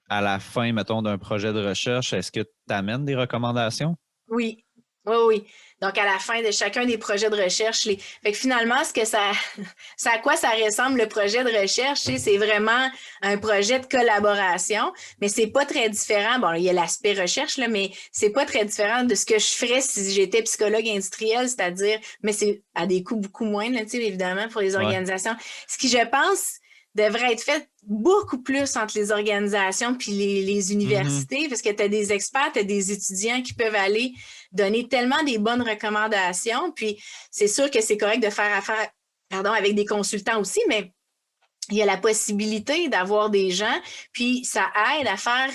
à la fin, mettons, d'un projet de recherche, est-ce que tu amènes des recommandations? oui, oui, oui. Donc, à la fin de chacun des projets de recherche, fait que finalement, c'est à quoi ça ressemble le projet de recherche, tu sais, c'est vraiment un projet de collaboration, mais c'est pas très différent. Bon, il y a l'aspect recherche, là, mais c'est pas très différent de ce que je ferais si j'étais psychologue industriel, c'est-à-dire, mais c'est à des coûts beaucoup moindres, là, tu sais, évidemment, pour les Ouais. organisations. Ce qui, je pense, devrait être fait beaucoup plus entre les organisations puis les Mhm. universités, parce que tu as des experts, tu as des étudiants qui peuvent aller donner tellement des bonnes recommandations. Puis c'est sûr que c'est correct de faire affaire, pardon, avec des consultants aussi, mais il y a la possibilité d'avoir des gens, puis ça aide à faire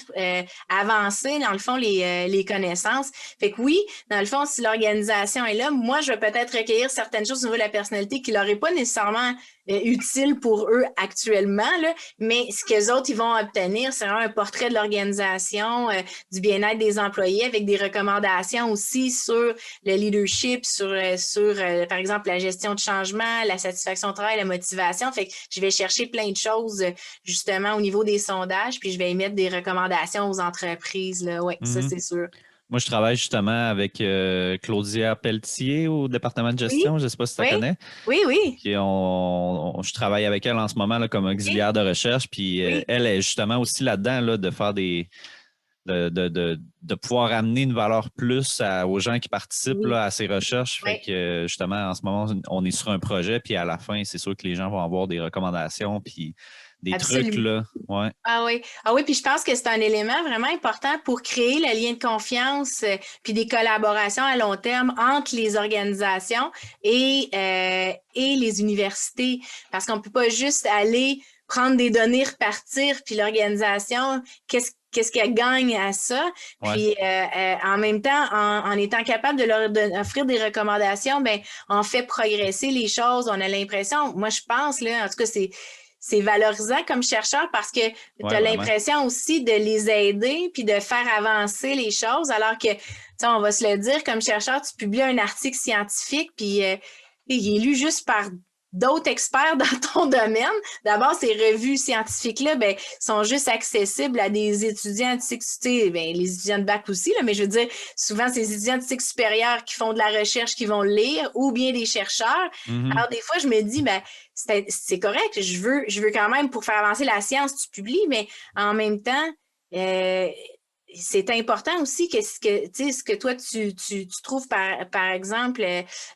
avancer, dans le fond, les connaissances. Fait que oui, dans le fond, si l'organisation est là, moi, je vais peut-être recueillir certaines choses au niveau de la personnalité qui leur est pas nécessairement utile pour eux actuellement, là, mais ce que les autres ils vont obtenir, c'est vraiment un portrait de l'organisation, du bien-être des employés avec des recommandations aussi sur le leadership, par exemple, la gestion de changement, la satisfaction au travail, la motivation. Fait que je vais chercher plein de choses, justement, au niveau des sondages, puis je vais émettre des recommandations aux entreprises, là. Oui, ça, Mhm. c'est sûr. Moi, je travaille justement avec Claudia Pelletier au département de Oui, gestion. Je ne sais pas si tu la oui, connais. oui, oui, Puis je travaille avec elle en ce moment là, comme oui, auxiliaire de recherche. Puis oui, elle est justement aussi là-dedans là, de faire de pouvoir amener une valeur plus aux gens qui participent oui, là, à ces recherches. Fait oui. que justement, en ce moment, on est sur un projet, puis à la fin, c'est sûr que les gens vont avoir des recommandations, puis des trucs, Absolument. là. Ouais. Ah oui. Ah oui, puis je pense que c'est un élément vraiment important pour créer le lien de confiance puis des collaborations à long terme entre les organisations et les universités. Parce qu'on ne peut pas juste aller prendre des données, repartir, puis l'organisation, qu'est-ce qu'elle gagne à ça? Ouais. Puis en même temps, en étant capable de leur offrir des recommandations, ben on fait progresser les choses. On a l'impression, moi je pense, là, en tout cas, c'est valorisant comme chercheur parce que tu Ouais, as vraiment. l'impression aussi de les aider puis de faire avancer les choses, alors que, tu sais, on va se le dire, comme chercheur, tu publies un article scientifique puis il est lu juste par d'autres experts dans ton domaine. D'abord, ces revues scientifiques-là, ben, sont juste accessibles à des étudiants de cycle, ben, les étudiants de bac aussi, là, mais je veux dire, souvent, c'est les étudiants de cycle supérieur qui font de la recherche, qui vont le lire, ou bien des chercheurs. Mhm. Alors, des fois, je me dis, ben, c'est correct, je veux quand même, pour faire avancer la science, tu publies, mais en même temps, euh, c'est important aussi ce que toi, tu trouves, par exemple,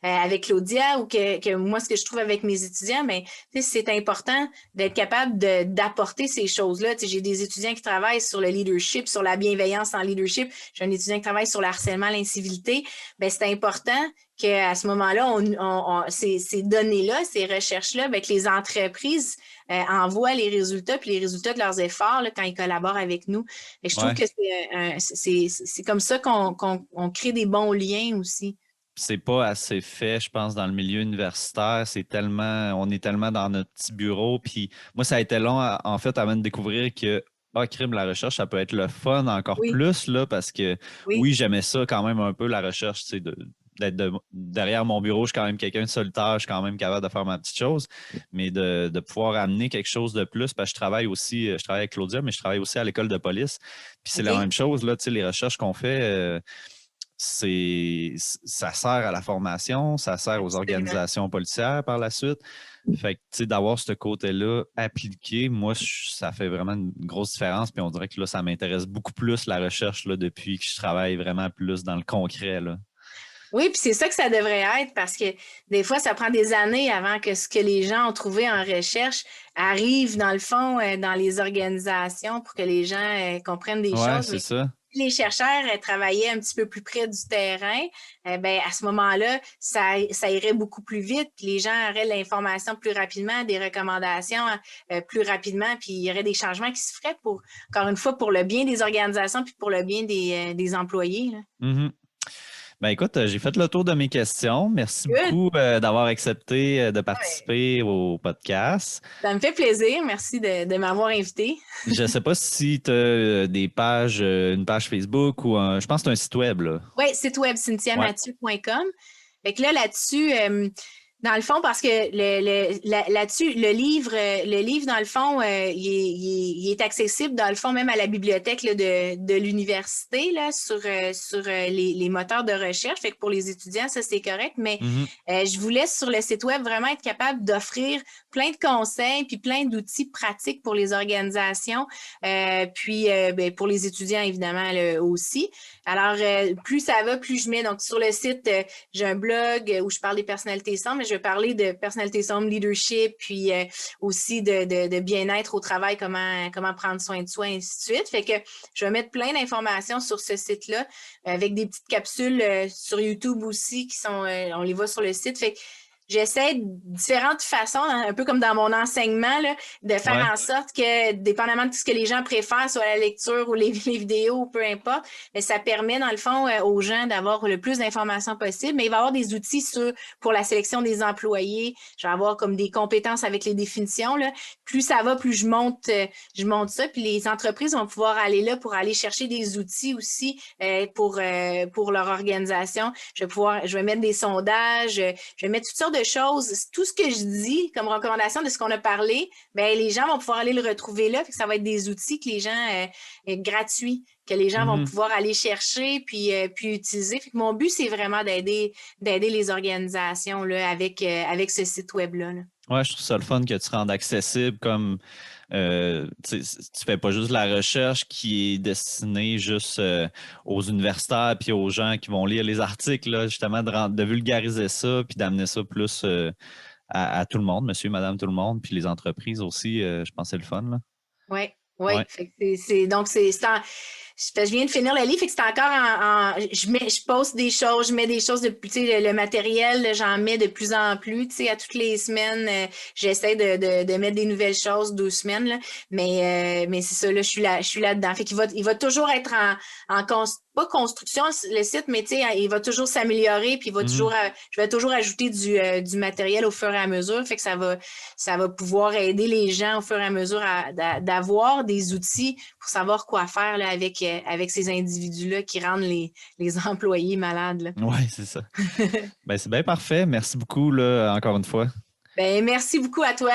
avec Claudia ou que moi, ce que je trouve avec mes étudiants, mais c'est important d'être capable d'apporter ces choses-là. J'ai des étudiants qui travaillent sur le leadership, sur la bienveillance en leadership. J'ai un étudiant qui travaille sur le harcèlement, l'incivilité. Ben, c'est important qu'à ce moment-là, ces données-là, ces recherches-là, ben, que les entreprises envoient les résultats, puis les résultats de leurs efforts là, quand ils collaborent avec nous. Et je trouve Ouais. que c'est comme ça qu'on crée des bons liens aussi. C'est pas assez fait, je pense, dans le milieu universitaire. On est tellement dans notre petit bureau. Puis moi, ça a été long, en fait, avant de découvrir que Ah, crime, la recherche, ça peut être le fun encore Oui, plus, là, parce que oui, oui, j'aimais ça quand même un peu, la recherche, tu sais, d'être derrière mon bureau, je suis quand même quelqu'un de solitaire, je suis quand même capable de faire ma petite chose, mais de pouvoir amener quelque chose de plus, parce que je travaille aussi, je travaille avec Claudia, mais je travaille aussi à l'école de police, puis c'est la OK. même chose, là, tu sais, les recherches qu'on fait, ça sert à la formation, ça sert aux Absolument. organisations policières par la suite. Fait que, tu sais, d'avoir ce côté-là appliqué, moi, ça fait vraiment une grosse différence. Puis on dirait que là, ça m'intéresse beaucoup plus la recherche là, depuis que je travaille vraiment plus dans le concret, là. Oui, puis c'est ça que ça devrait être parce que des fois, ça prend des années avant que ce que les gens ont trouvé en recherche arrive, dans le fond, dans les organisations pour que les gens comprennent des Ouais, choses. c'est Mais ça. si les chercheurs travaillaient un petit peu plus près du terrain, ben, à ce moment-là, ça irait beaucoup plus vite, puis les gens auraient l'information plus rapidement, des recommandations plus rapidement, puis il y aurait des changements qui se feraient pour, encore une fois, pour le bien des organisations puis pour le bien des employés, là. Mhm. Ben écoute, j'ai fait le tour de mes questions. Merci Good. beaucoup d'avoir accepté de Ouais. participer au podcast. Ça me fait plaisir. Merci de m'avoir invité. Je ne sais pas si tu as des pages, une page Facebook ou je pense que c'est un site web, là. Oui, site web Ouais. cynthiamathieu.com. Fait que là-dessus, dans le fond, parce que là-dessus, le livre, dans le fond, il est accessible, dans le fond, même à la bibliothèque là, de l'université, là, sur les moteurs de recherche. Fait que pour les étudiants, ça, c'est correct. Mais Mhm. je vous laisse sur le site web vraiment être capable d'offrir plein de conseils puis plein d'outils pratiques pour les organisations, puis ben, pour les étudiants, évidemment, là, aussi. Alors, plus ça va, plus je mets. Donc, sur le site, j'ai un blog où je parle des personnalités sombres, mais je vais parler de personnalités sombres, leadership, puis aussi de bien-être au travail, comment prendre soin de soi, et ainsi de suite. Fait que je vais mettre plein d'informations sur ce site-là, avec des petites capsules sur YouTube aussi qui sont, on les voit sur le site. Fait que j'essaie différentes façons, hein, un peu comme dans mon enseignement, là, de faire Ouais. en sorte que, dépendamment de ce que les gens préfèrent, soit la lecture ou les vidéos, peu importe, mais ça permet, dans le fond, aux gens d'avoir le plus d'informations possible. Mais il va y avoir des outils pour la sélection des employés. Je vais avoir comme des compétences avec les définitions. Là. Plus ça va, plus je monte ça. Puis les entreprises vont pouvoir aller là pour aller chercher des outils aussi pour leur organisation. Je vais mettre des sondages, je vais mettre toutes sortes de choses. Tout ce que je dis comme recommandation de ce qu'on a parlé, ben les gens vont pouvoir aller le retrouver là. Ça va être des outils que les gens gratuits que les gens vont Mhm. pouvoir aller chercher puis utiliser. Fait que mon but, c'est vraiment d'aider les organisations là, avec ce site web-là. Là. Ouais, je trouve ça le fun que tu rendes accessible comme tu fais pas juste la recherche qui est destinée juste aux universitaires puis aux gens qui vont lire les articles, là, justement de vulgariser ça puis d'amener ça plus à tout le monde, monsieur, madame, tout le monde, puis les entreprises aussi, je pense que c'est le fun, là. Oui, oui. Ouais. Fait que donc je viens de finir le livre, fait que c'est encore je poste des choses, je mets des choses de plus, tu sais, le matériel, j'en mets de plus en plus, tu sais, à toutes les semaines, j'essaie de mettre des nouvelles choses 12 semaines, là, mais c'est ça, là, je suis là-dedans. Fait il va toujours être pas construction, le site, mais tu sais, il va toujours s'améliorer, puis Mhm. je vais toujours ajouter du matériel au fur et à mesure, fait que ça va pouvoir aider les gens au fur et à mesure d'avoir des outils pour savoir quoi faire là, avec ces individus-là qui rendent les employés malades. Là. Ouais, c'est ça. Ben, c'est bien parfait. Merci beaucoup, là, encore une fois. Ben, merci beaucoup à toi.